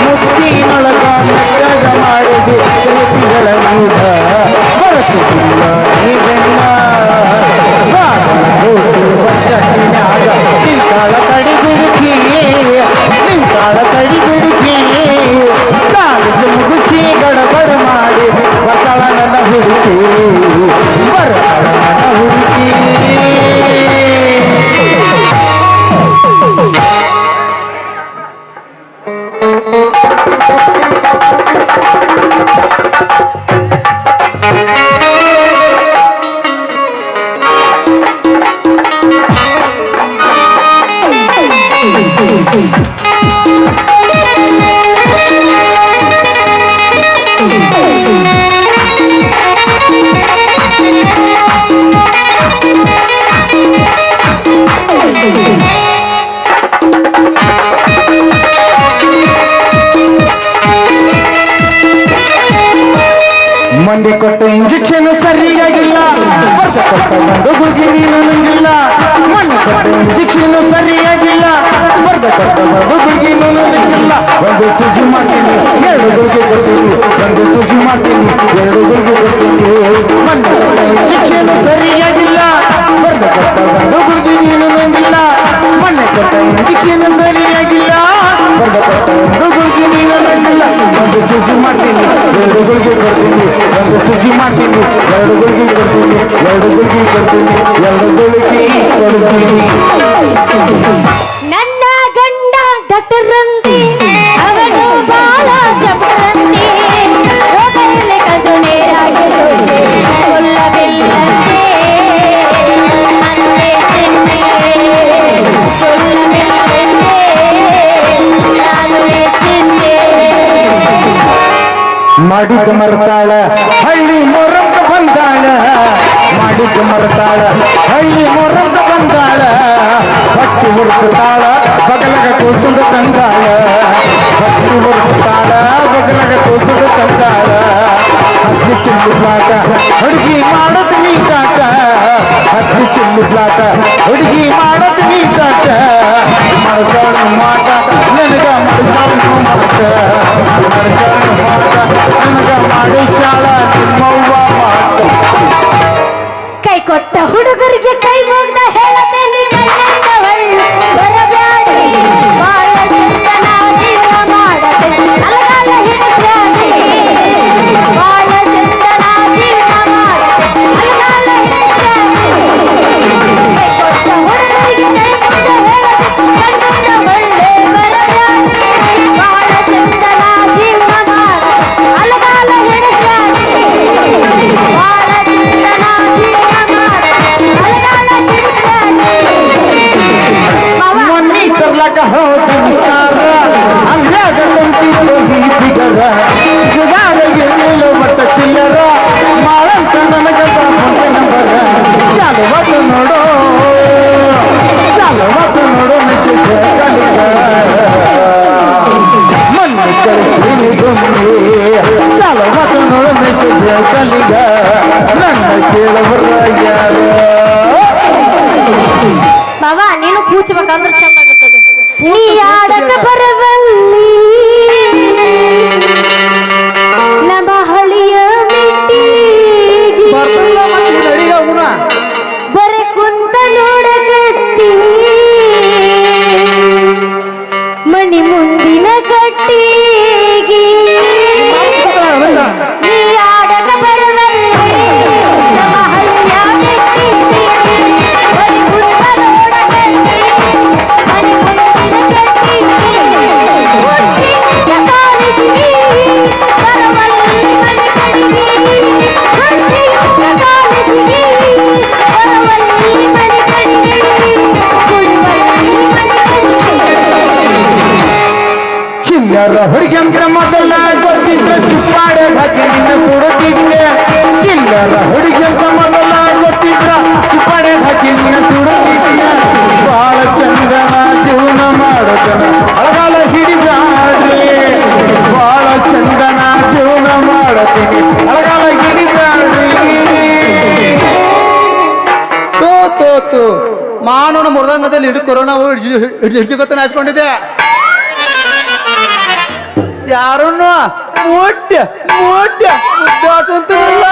ಮುತ್ತಿನೊಳಗ ಮೆಟ್ಟಗ ಮಾಡಿದೆ ಗೆಳತಿಗಳ ಮೂಢ ಬರಸುತ್ತಿಲ್ಲ ನಿಂತಾಳ ಕಡಿ ಬಿಡುಕಿ ನಿಂತಾಳ ಕಡಿ ಬಿಡುಕಿ ಕಾಲೇಜು ಮುಗಿಸಿ ಗಡಬಡ ಮಾಡಿ ಬರ್ತಾಳ ನನ್ನ ಹುಡುಕಿ ಬರ್ತಾಳ ನನ್ನ ಹುಡುಕಿ ಮಂಡಿ ಕೊಟ್ಟ ಇಂಜೆಕ್ಷನ್ ಸರಿಯಾಗಿಲ್ಲ ಬರ್ದ ಕೊಟ್ಟ ಒಂದು ಗುಗಿ ನೀನು ನುಂಗಿಲ್ಲ ಮಂಡಿ ಕೊಟ್ಟ ಇಂಜೆಕ್ಷನ್ ಸರಿಯಾಗಿಲ್ಲ ಬರ್ದ ಕೊಟ್ಟ ಒಂದು ಗುಗಿ ನೀನು ನುಂಗಿಲ್ಲ ಒಂದು ಸುಜಿ ಮಾಡ್ತೀನಿ 2 ಗುಳಿಗೆ ಕೊಡ್ತೀನಿ ಒಂದು ಸುಜಿ ಮಾಡ್ತೀನಿ 2 ಗುಳಿಗೆ ಕೊಡ್ತೀನಿ ಮಂಡಿ ಕೊಟ್ಟ ಇಂಜೆಕ್ಷನ್ ಸರಿಯಾಗಿಲ್ಲ ಬರ್ದ ಕೊಟ್ಟ ಒಂದು ಗುಗಿ ನೀನು ನುಂಗಿಲ್ಲ ಮಂಡಿ ಕೊಟ್ಟ ಇಂಜೆಕ್ಷನ್ ಸರಿಯಾಗಿಲ್ಲ ಬರ್ದ ಕೊಟ್ಟ ಒಂದು ಗುಗಿ ನೀನು ನುಂಗಿಲ್ಲ ಒಂದು ಸುಜಿ ಮಾಡ್ತೀನಿ 2 ಗುಳಿಗೆ ಕೊಡ್ತೀನಿ ಒಂದು ಸುಜಿ ಮಾಡ್ತೀನಿ 2 ಗುಳಿಗೆ ಕೊಡ್ತೀನಿ 2 ಗುಳಿಗೆ ಕೊಡ್ತೀನಿ 2 ಗುಳಿಗೆ ಕೊಡ್ತೀನಿ ನನ್ನ ಗಂಡ ಡಾಕ್ಟರಂತೆ ಅವನು ಬಾಳ ಜಬರಂತೆ ರೋಗದಲ್ಲಿ ಕದು ನೇರಾಗಿರುವಂತೆ ಕೊಲ್ಲಬಿಲ್ಲಂತೆ ಅಂತೆ ಚಿನ್ನೆ ಕೊಲ್ಲಬಿಲ್ಲಂತೆ ನಾನು ಚಿನ್ನೆ ಮಾಡಿದ ಮರ್ತಾಳ ಹಳ್ಳಿ ಮೊರಂಗ ಬಂದಾಳ ಮಾಡಿದ ಮರ್ತಾಳ ಹಳ್ಳಿ ಮೊರಂಗ ಬಂದಾಳ ಭಕ್ತಿ ಹುಡುಕ್ತಾಳ ಬಗಲಗ ಕೂಸುಂಡು ತಂದಾಳ ಭಕ್ತಿ ಹುಡುಕ್ತಾಳ ಬಗಲಗ ಕೂಸುಂಡು ತಂದಾಳ ಹತ್ತಿ ಚಿಲ್ಲು ಪ್ಲಾಟ ಹುಡುಗಿ ಮಾಡದ್ ನೀಟಾಟ ಹತ್ತಿ ಚಿಲ್ಲು ಪ್ಲಾಟ ಹುಡುಗಿ ಮಾಡದ್ ನೀಟಾಟ ಮರಸಾಳ ಮಾಟ ನನಗ ಮರಸಾಳ ಮಾಟ ಮರಸಾಳ ಮಾಟ ನನಗ ಮಾಡಿಸಾಳ ನಿಮ್ಮವ್ವ ಮಾಟ ಕೈ ಕೊಟ್ಟ ಹುಡುಗರಿಗೆ ಕೈ ಮುಗ್ದ ಹೇಳತೇನೆ ಕೈಯಿಂದ ಬರಬ್ಯಾಡಿ ಬಾಳ ಹೋಗಿ ಸಾರ ಅಂಗ್ಯಾಗ ಕುಂತಿದ್ದು ಹೀಸಿಗರ ಜುಗಾರ ಇರಲಿಲ್ಲ ಮಟ್ಟ ಚಿಲ್ಲರ ಮಾಡಂತ ನನಗದ ಮುಂದೆ ನಂಬರ ಚಾಲುವತ್ತು ನೋಡೋ ಚಾಲುವತ್ತು ನೋಡೋ ಮೆಸೇಜ್ ಕಲಿಗ ಮಣ್ಣು ಕಳಿಸಿ ಗುಮ್ಮಿ ಚಾಲುವತ್ತು ನೋಡೋ ಮೆಸೇಜ್ ಕಲಿಗ ನನ್ನ ಕೇಳಬರ ಯಾರು ಬಾಬಾ ನೀನು ಕೂಚಬೇಕಂದ್ರೆ ಚಂದ ಆಗುತ್ತದೆ ನೀ ಆಡಕ ಬರವಲ್ಲಿ ನಮ್ಮ ಹಳಿಯ ಮಿಟ್ಟಿಗೆ ಬರ್ತಿಲ್ಲ ಮತ್ತೆ ಈ ನಡಿಗೆ ಅವನ ಬರೆ ಕುಂತ ನೋಡಕತ್ತಿ ಮಣಿ ಮುಂದಿನ ಕಟ್ಟಿಗೆ ನೀ ಆಡಕ ಬರವಲ್ಲಿ ನಮ್ಮ ಹಳಿಯ ಮಿಟ್ಟಿಗೆ ಬರೆ ಕುಂತ ನೋಡಕತ್ತಿ ಮಣಿ ಮುಂದಿನ ಕಟ್ಟಿಗೆ ಹುಟ್ಟಿದ ಕಾಲಿಗೆ ಬರವಲ್ಲಿ ಮನೆ ಕಡೆಗೆ ಹುಟ್ಟಿದ ಕಾಲಿಗೆ ಬರವಲ್ಲಿ ಮನೆ ಕಡೆಗೆ ಕುಡಿವಲ್ಲಿ ಮನೆ ಚಿಲ್ಲರ ಹುಡುಗಂದ್ರ ಮೊದಲ ಗೊತ್ತಿದ್ರೆ ಚುಪ್ಪಾಡೆ ಹಾಕಿ ನಿನ್ನ ಸುಡುತ್ತಿದ್ದೆ ಚಿಲ್ಲರ ಹುಡುಗಂದ್ರ ಮೊದಲ ಗೊತ್ತಿದ್ರ ಚುಪ್ಪಾಡೆ ಹಾಕಿ ನಿನ್ನ ಸುಡುತ್ತಿದ್ದೆ ಬಾಳ ಚಂದನ ಜೀವನ ಮಾಡೋದನ ಅಳಗಾಲ ಹಿಡಿದಾಡ್ರಿ ಬಾಳ ಚಂದನ ಜೀವನ ಮಾಡತೀನಿ ಅಳಗಾಲ ಹಿಡಿದಾಡ್ರಿ ತೋ ಮಾನವನ ಮುರಿದ ಮಧ್ಯದಲ್ಲಿ ಇಡೀ ಕೊರೋನಾ ಹಿಡ್ಜುಗೊತ್ತ ನಾಚ್ಕೊಂಡಿದ್ದೆ ಯಾರನ್ನು ಮುಟ್ಟ ಮುದ್ದಾಟಂತಿರಲ್ಲ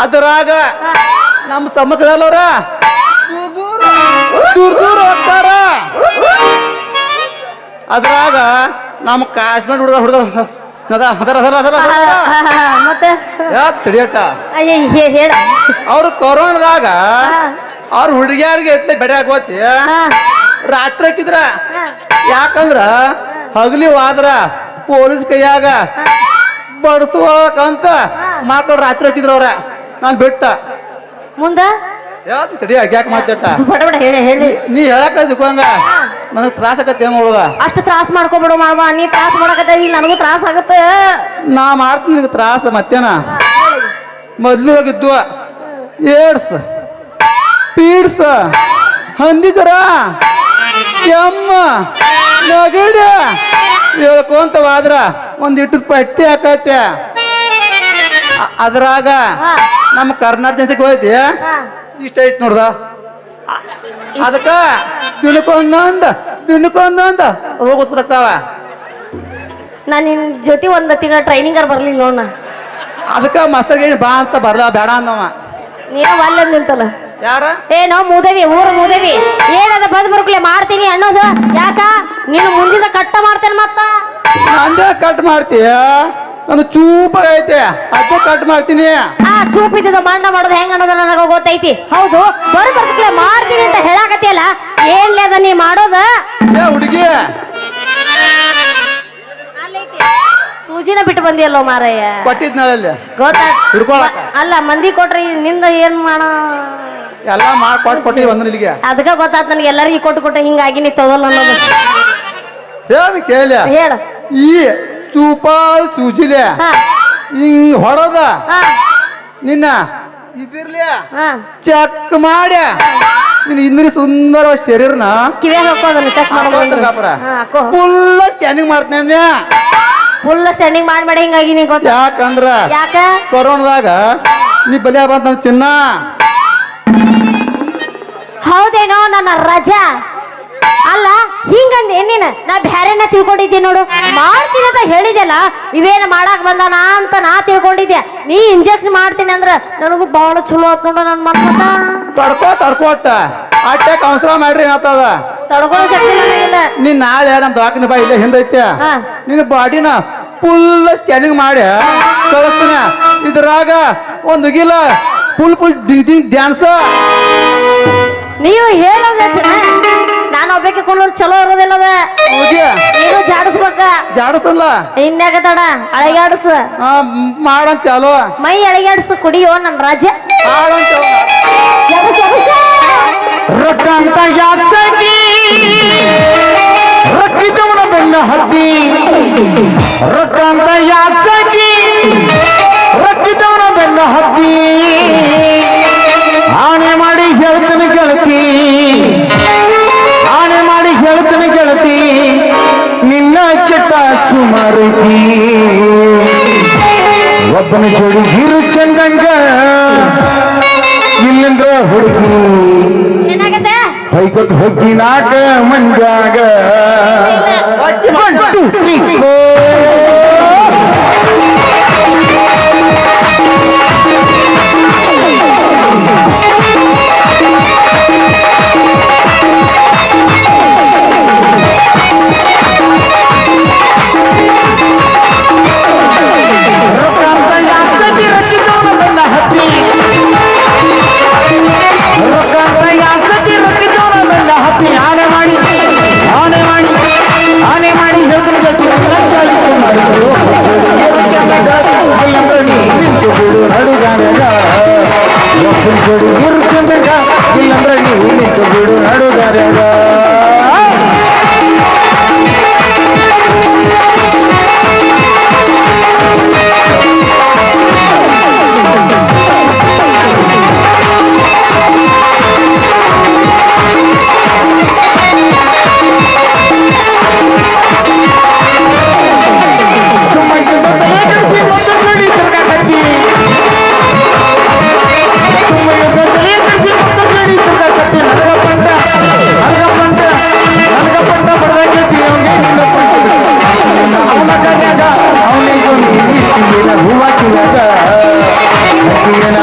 ಅದರಾಗ ನಮ್ಮ ತಮ್ಮಕದಲ್ಲವ್ರ ದೂರ ಹೋಗ್ತಾರ ಅದ್ರಾಗ ನಮ್ಮ ಕಾಶ್ಮೀರ್ ಹುಡುಗ ಮತ್ತೆ ತಡಿಯಟ್ಟ ಹೇಳ ಅವ್ರು ಕೊರೋನಾದಾಗ ಅವ್ರ ಹುಡುಗಿಯಾರಿಗೆ ಎತ್ತ ಬೆಡೆ ಹಾಕೋತಿ ರಾತ್ರಿ ಹಾಕಿದ್ರ ಯಾಕಂದ್ರ ಹಗಲಿ ಹೋದ್ರ ಪೊಲೀಸ್ ಕೈಯಾಗ ಬಡ್ಸುವಕಂತ ಮಾತಾಡ್ ರಾತ್ರಿ ಹಾಕಿದ್ರ ಅವ್ರ ನಾನ್ ಬಿಟ್ಟ ಮುಂದ ಯಾವ್ದು ತಡಿ ಯಾಕೆ ಮಾತಾಡ್ಟ ಬಡ ಬಡ ಹೇಳಿ ಹೇಳಿ ನೀ ಹೇಳಕ ಹಂಗ ನನಗ್ ತ್ರಾಸ ಆಗತ್ತೆ ಹೆಂಗ್ ಮಾಡೋದ ಅಷ್ಟು ತ್ರಾಸ ಮಾಡ್ಕೊಬಿಡು ಮಾವ ನೀ ತ್ರಾಸ ಮಾಡಕತ್ತ ಈಗ ನನಗೂ ತ್ರಾಸ ಆಗತ್ತ ನಾ ಮಾಡ್ತೀನಿ ನಿನಗೆ ತ್ರಾಸ ಮತ್ತೇನ ಮೊದ್ಲು ಹೋಗಿದ್ದು ಏಡ್ಸ್ ಪೀಡ್ಸ್ ಹಂದಿಕರ ಕೆಮ್ಮ ನಗಡ ಹೇಳ್ಕೊಂತವಾದ್ರ ಒಂದಿಟ್ಟು ಪಟ್ಟಿ ಹಾಕತ್ತೆ ಅದ್ರಾಗ ನಮ್ಮ ಕರ್ನಾಟಕ ಜನತೆಗೆ ಹೋಯ್ತಿ ಇಷ್ಟ ಐತಿ ನೋಡ್ದ ಅದಕ್ಕ ದಿನಕ್ಕೊಂದೊಂದ ಹೋಗುತ್ತಕ್ಕಾವ ನಾನು ನಿನ್ ಜೊತೆ ಒಂದು ತಿಂಗಳ ಟ್ರೈನಿಂಗರ್ ಬರ್ಲಿಲ್ಲ ನೋಡ ಅದಕ್ಕ ಮಸ್ತರ್ಗೇನು ಬಾ ಅಂತ ಬರ್ಲ ಬೇಡ ಅಂದವ ನೀನ ಅಲ್ಲ ನಿಂತಲ್ಲ ಯಾರ ಏನೋ ಮೂದೇವಿ ಊರು ಮೂದೇವಿ ಏನದ ಬಂದ್ ಬರ್ಕಲೆ ಮಾಡ್ತೀನಿ ಅನ್ನೋದು ಯಾಕ ನೀನು ಮುಂದಿನ ಕಟ್ಟ ಮಾಡ್ತೇನೆ ಮತ್ತ ನಂದೇ ಕಟ್ ಮಾಡ್ತೀಯ ಒಂದು ಚೂಪ ಐತೆ ಅದೇ ಕಟ್ ಮಾಡ್ತೀನಿ ಆ ಚೂಪ್ ಇದ್ದ ಮಣ್ಣ ಮಾಡೋದು ಹೆಂಗ ಅನ್ನೋದು ನನಗ ಗೊತ್ತೈತಿ ಹೌದು ಬರ್ಕಲೆ ಮಾಡ್ತೀನಿ ಅಂತ ಹೇಳಾಕತ್ತಿಯಲ್ಲ ಏನ್ಲೇ ಅದ ನೀ ಮಾಡೋದ ಏ ಹುಡುಗಿ ಸೂಜಿನ ಬಿಟ್ಟು ಬಂದಿಯಲ್ಲೋ ಮಾರಯ್ಯ ಕೊಟ್ಟಿದ್ನಲ್ಲಿ ಗೊತ್ತಾ ಹಿಡ್ಕೊಳಕ ಅಲ್ಲ ಮಂದಿ ಕೊಟ್ರಿ ನಿಂದ ಏನ್ ಮಾಡ ಎಲ್ಲ ಕೊಟ್ಟಿ ಬಂದ್ರ ಇಲ್ಲಿಗೆ ಅದಕ್ಕ ಗೊತ್ತಾತ್ ನನಗೆ ಎಲ್ಲರಿಗೂ ಕೊಟ್ಟು ಹಿಂಗಾಗಿ ನೀ ತಗೋಲ್ಲ ಅನ್ನೋದು ಹೇಳ ಕೇಳ ಹೇಳ ಈ ಚೂಪ ಸೂಜಿಲೆ ಹಾ ಹಿಂಗ್ ಹೊಡದ ಹಾ ನಿನ್ನ ಇದಿರ್ಲಿ ಹಾ ಚೆಕ್ ಮಾಡ್ಯ ನೀನ್ ಇಂದ್ರಿ ಸುಂದರವಾದ ಶರೀರ್ನ ಕಿವ್ಯಾಗ ಹಾಕೋದನ್ನ ಚೆಕ್ ಮಾಡೋದು ಫುಲ್ ಸ್ಕ್ಯಾನಿಂಗ್ ಮಾಡ್ತೇನೆ ಫುಲ್ ಸ್ಟ್ಯಾಂಡಿಂಗ್ ಮಾಡಿ ಹಿಂಗಾಗಿ ನೀ ಗೊತ್ತ ಯಾಕಂದ್ರ ಯಾಕ ಕೊರೋನಾದಾಗ ನೀ ಬಲಿ ಬಂತ ನಮ್ ಚಿನ್ನ ಹೌದೇನೋ ನನ್ನ ರಜಾ ಅಲ್ಲ ಹಿಂಗಂದೆ ನೀನ ನಾ ಬ್ಯಾರೆನ ತಿಳ್ಕೊಂಡಿದ್ದೆ ನೋಡು ಮಾಡ್ತೀನಿ ಅಂತ ಹೇಳಿದೆಲ್ಲ ಇವೇನ ಮಾಡಾಕ್ ಬಂದಾನ ಅಂತ ನಾ ತಿಳ್ಕೊಂಡಿದ್ದೆ ನೀ ಇಂಜೆಕ್ಷನ್ ಮಾಡ್ತೀನಿ ಅಂದ್ರ ನನಗೂ ಬಹಳ ಚಲೋ ಆತ್ ನೋಡು ನನ್ ಮಕ್ಕ ತಡ್ಕೋಟ ಅಟ್ಟೆ ಕೌನ್ಸಿಲ ಮಾಡ್ರಿ ಏನಾಗ್ತದ ತಡ್ಕೊಳ್ಳೋ ಶಕ್ತಿ ನನಗಿಲ್ಲ ನೀನ್ ನಾಳೆ ನಮ್ ದವಾಖಾನೆ ಬಾ ಇಲ್ಲೇ ಹಿಂದೈತೆ ಹಾ. ನಿನ್ನ ಬಾಡಿನ ಫುಲ್ ಸ್ಕ್ಯಾನಿಂಗ್ ಮಾಡಿ ಕಳಿಸ್ತೀನಿ ಇದ್ರಾಗ ಒಂದು ಗಿಲ ಫುಲ್ ಡ್ಯಾನ್ಸ್ ನೀವು ಹೇಳೋದ ನಾನು ಒಬ್ಬಕ್ಕೆ ಕೊಂಡೋರು ಚಲೋ ಇರೋದಿಲ್ಲದ ನೀನು ಜಾಡಿಸ್ಬೇಕ ಜಾಡಸಲ್ಲ ಇನ್ಯಾಗ ತಡ ಅಳಗಾಡಿಸ ಮಾಡಂತ ಚಾಲು ಮೈ ಅಳಗಾಡಿಸ ಕುಡಿಯೋ ನನ್ನ ರಾಜ ಮಾಡಂತ ರೊಕ್ಕ ಅಂತ ಯಾಕೆ ರೊಕ್ಕಿದ್ದವನ ಬೆನ್ನ ಹತ್ತಿ ರೊಕ್ಕ ಅಂತ ಯಾಕಾಕಿ ರೊಕ್ಕಿದ್ದವನ ಬೆನ್ನ ಹತ್ತಿ ಆಣೆ ಮಾಡಿ ಹೇಳ್ತಾನೆ ಗೆಳತಿ ಆಣೆ ಮಾಡಿ ಹೇಳ್ತಾನೆ ಗೆಳತಿ ನಿನ್ನ ಚಟ ಸುಮಾರೈತಿ ಒಬ್ಬನ ಜೋಡಿ ಹಿರು ಚಂದಂಗ ಇಲ್ಲಿಂದ ಹುಡುಗಿ ಏನಾಗತ್ತೆ ಹೊಯ್ಕೊತ್ ಹೊಗ್ಗಿ ನಾಕ ಮಂಜಾಗ 1 2 3 4 ಇಲ್ಲಂದ್ರೆ ನೀವು ನಿಂತು ಬಿಡು ನಡುಗಾರ್ಯಾಗ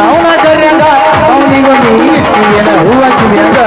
ಅವನ ಕರ್ಯಾಗ ಅವನಿಗೊಂದು ಇಟ್ಟಿಯನ ಹೂವ ಕಿವಿಯಾಗ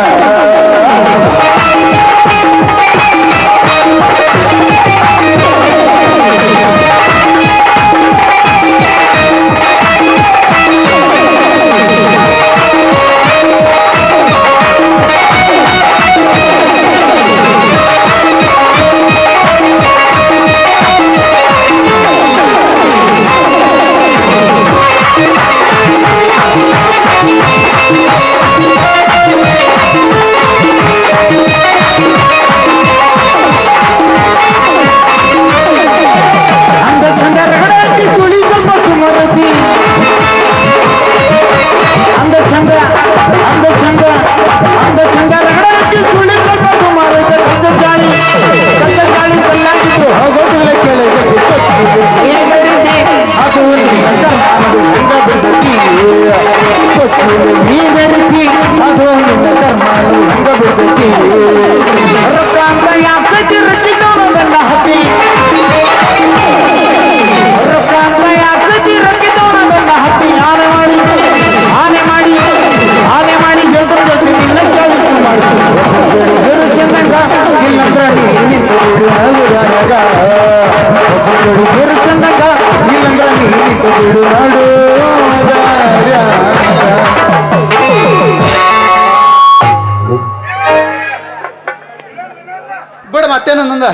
ಬಿಡ ಮತ್ತೇನೊಂದ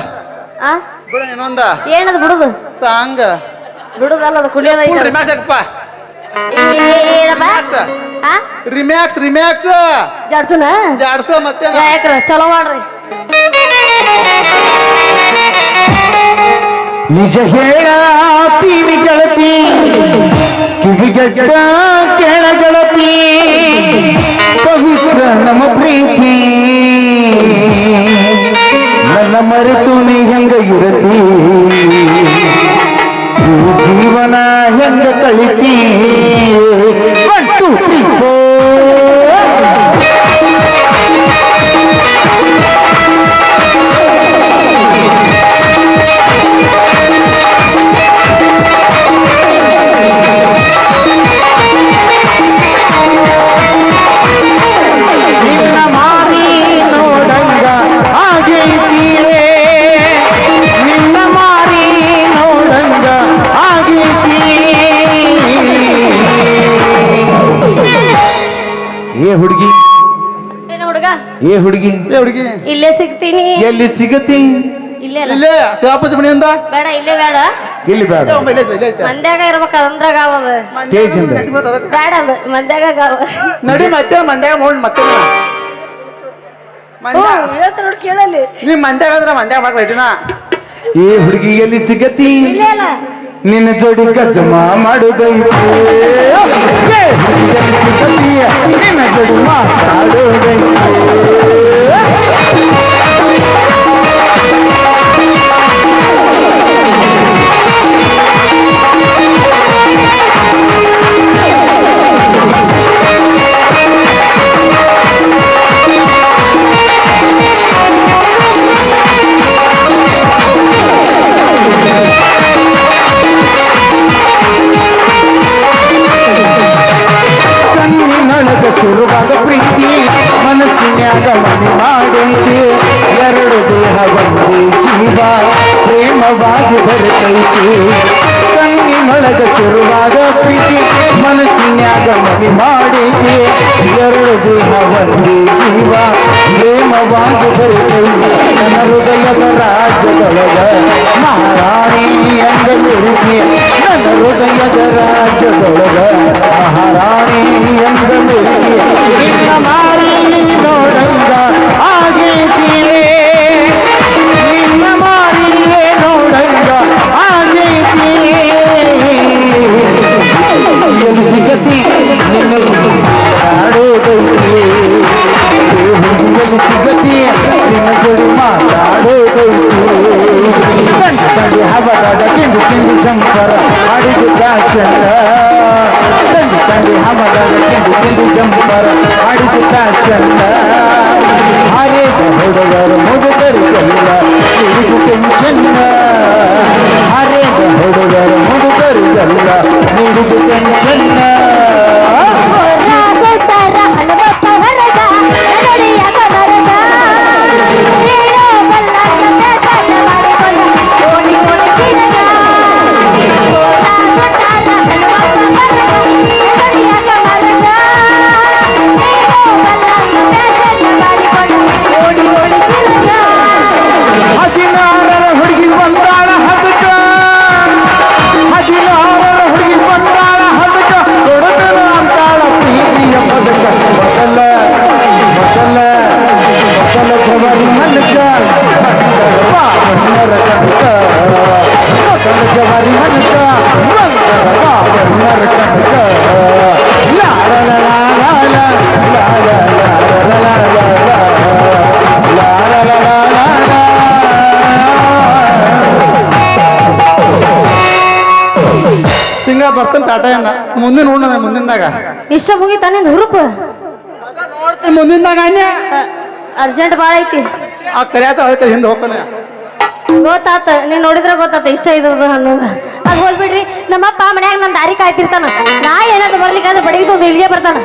ಆ ಬಿಡ ಇನ್ನೊಂದ ಏನದು ಬಿಡುದು ಸಾಂಗ್ ಬಿಡುದಲ್ಲ ಅದು ಕುಡಿಯೋದ ರಿಮ್ಯಾಕ್ಸ್ ಹಾಕಪ್ಪ ಏನಪ್ಪ ಆ ರಿಮ್ಯಾಕ್ಸ್ ರಿಮ್ಯಾಕ್ಸ್ ಜಾಡ್ಸುನ ಜಾಡ್ಸ ಮತ್ತೆ ಯಾಕ್ರ ಚಲೋ ಮಾಡ್ರಿ ನಿಜ ಹೇಳೀವಿ ಗೆಳತಿ ಕಿವಿಗೆಡ್ಡ ಕೇಳ ಗೆಳತಿ ಪವಿತ್ರ ನಮ್ಮ ಪ್ರೀತಿ ನನ್ನ ಮರೆತು ನೀ ಹೆಂಗ ಇರತಿ ಈ ಜೀವನ ಹೆಂಗ ಕಳಿತಿ 1 2 3 4 ಏ ಹುಡುಗಿ ಏನ ಹುಡುಗ ಏ ಹುಡುಗಿ ಹುಡುಗಿ ಇಲ್ಲೇ ಸಿಗ್ತೀನಿ ಎಲ್ಲಿ ಸಿಗತಿ ಇಲ್ಲೇ ಅಲ್ಲ ಇಲ್ಲೇ ಶಿವಾಪೂಜೆ ಮನೆಯಿಂದ ಬೇಡ ಇಲ್ಲೇ ಬೇಡ ಇಲ್ಲಿ ಬೇಡ ಮಂದ್ಯಾಗ ಇರ್ಬೇಕ ಅದಂದ್ರ ಗಾವದ ಸ್ಟೇಜಿಂದ. ಬೇಡ ಅದು ಮಂದ್ಯಾಗ ಗಾವ ನಡಿ ಮತ್ತೆ ಮಂಡ್ಯ ಹೋಗಿ ಮತ್ತೆ ಹೇಳ್ತಾರ ನೋಡಿ ಕೇಳಲ್ಲಿ ನೀ ಮಂದ್ಯಾಗ ಅಂದ್ರೆ ಮಂದ್ಯಾಗ ಮಾಡ್ಬೇಟಿನ ಈ ಹುಡುಗಿ ಎಲ್ಲಿ ಸಿಗತಿ ಇಲ್ಲ ಇಲ್ಲ ನಿನ್ನ ಜೋಡಿ ಗಜಮ ಮಾಡುದೈತಿ ಏ ಹುಡುಗಿ ಎಲ್ಲಿ ಸಿಗತಿ ನಿನ್ನ ಜೋಡಿ ಮಾತಾಡುದೈತಿ ಕಣ್ಣಿನೊಳಗ ಶುರುವಾದ ಪ್ರೀತಿ ಮನಸ್ಸಿನ್ಯಾಗ ಮನೆ ಮಾಡೈತಿ ಎರಡು ದೇಹ ಒಂದೇ ಜೀವ ಪ್ರೇಮವಾಗಿ ಬರ್ತೈತಿ ಕಣ್ಣಿನೊಳಗ ಶುರುವಾದ ಪ್ರೀತಿ ಮನಸ್ಸಿನ್ಯಾಗ ಮನೆ ಮಾಡೈತಿ ಎರಡು ದೇಹ ಒಂದೇ ಜೀವ ಪ್ರೇಮವಾಗಿ ಬರ್ತೈತಿ ನನ್ನ ಹೃದಯದ ರಾಜ್ಯದೊಳಗ ಮಹಾರಾಣಿ ಎಂದ ಮೆರುಗಿ ನನ್ನ ಹೃದಯದ ರಾಜ್ಯದೊಳಗ ಮಹಾರಾಣಿ ಎಂದ ಮೆರುಗಿ ನಿನ್ನ ಮಾರಿ ನೋಡಂಗ ಆಗೈತಿ ನಿನ್ನ ಮಾರಿಯೇ ನೋಡಂಗ ಆಗೈತಿ ಎಲ್ಲಿ ಸಿಗತಿ ನಿನ್ನ ಮಾತಾಡೋದೈತಿ ಹುಡುಗಿಯಲ್ಲಿ ಸಿಗತಿ ನಿನ್ನ ಜೋಡಿ ಮಾತಾಡೋದೈತಿ ತಂಡಿ ಹಬದ ತಿಂಡಿ ತಿಂಡಿ ಶಂಕರ ಮಾಡಿದ ಫ್ಯಾಷನ್ ತಂಡಿ ಹಬದ ತಿಂಡಿ ತಿಂಡಿ ಶಂಕರ ಮಾಡಿದ ಫ್ಯಾಷನ್ ಹರೇದ ಹುಡುಗರು ಮುದುಕರಿಗೆಲ್ಲ ಹಿಡಿದು ಟೆನ್ಷನ್ ಹರೇದ ಹುಡುಗರು ಮುದುಕರಿಗೆಲ್ಲ ಹಿಡಿದು ಟೆನ್ಷನ್ ಹದಿನಾರರ ಹುಡುಗಿ ಬಂದಾಳ ಹದಕ ಹದಿನಾರರ ಹುಡುಗಿ ಬಂದಾಳ ಹದಕ ಕೊಡತನ ಅಂತಾಳ ಪ್ರೀತಿಯ ಪದಕ ಮೊದಲ ಮೊದಲ ಮೊದಲ ಜವರಿ ಮನಕ ಬಾಬಣ್ಣರ ಕನಕ ಮೊದಲ ಜವರಿ ಮನಕ ಬಾಬಣ್ಣರ ಕನಕ ಲಾಲ ಲಾಲ ಲಾಲ ಸಿಂಗ ಬರ್ತಾನೆ ಟಾಟಾ ಮುಂದೆ ನೋಡ ಮುಂದಿಂದಾಗ ಇಷ್ಟ ಮುಗಿತಾ ನಿಂದು ಹುರುಪು ನೋಡ್ತೀನಿ ಮುಂದಿಂದಾಗ ಅನ್ಯ ಅರ್ಜೆಂಟ್ ಭಾಳ ಐತಿ ಆ ಕರಿಯಾತ ಹೇಳ್ತ ಹಿಂದೆ ಹೋಗ್ತಾನೆ ಗೊತ್ತಾತ ನೀನ್ ನೋಡಿದ್ರೆ ಗೊತ್ತಾತ ಇಷ್ಟ ಇದ್ರದ್ದು ಅನ್ನೋದು ಅದು ಹೋಗ್ಬಿಡ್ರಿ ನಮ್ಮಪ್ಪ ಮನ್ಯಾಗ ನನ್ನ ದಾರಿ ಕಾಯ್ತಿರ್ತಾನ ನಾ ಏನಾದ್ರು ಬರ್ಲಿಕ್ಕೆ ಅಂದ್ರೆ ಬಡಗಿದ್ದು ಒಂದು ಇಲ್ಲಿಗೆ ಬರ್ತಾನ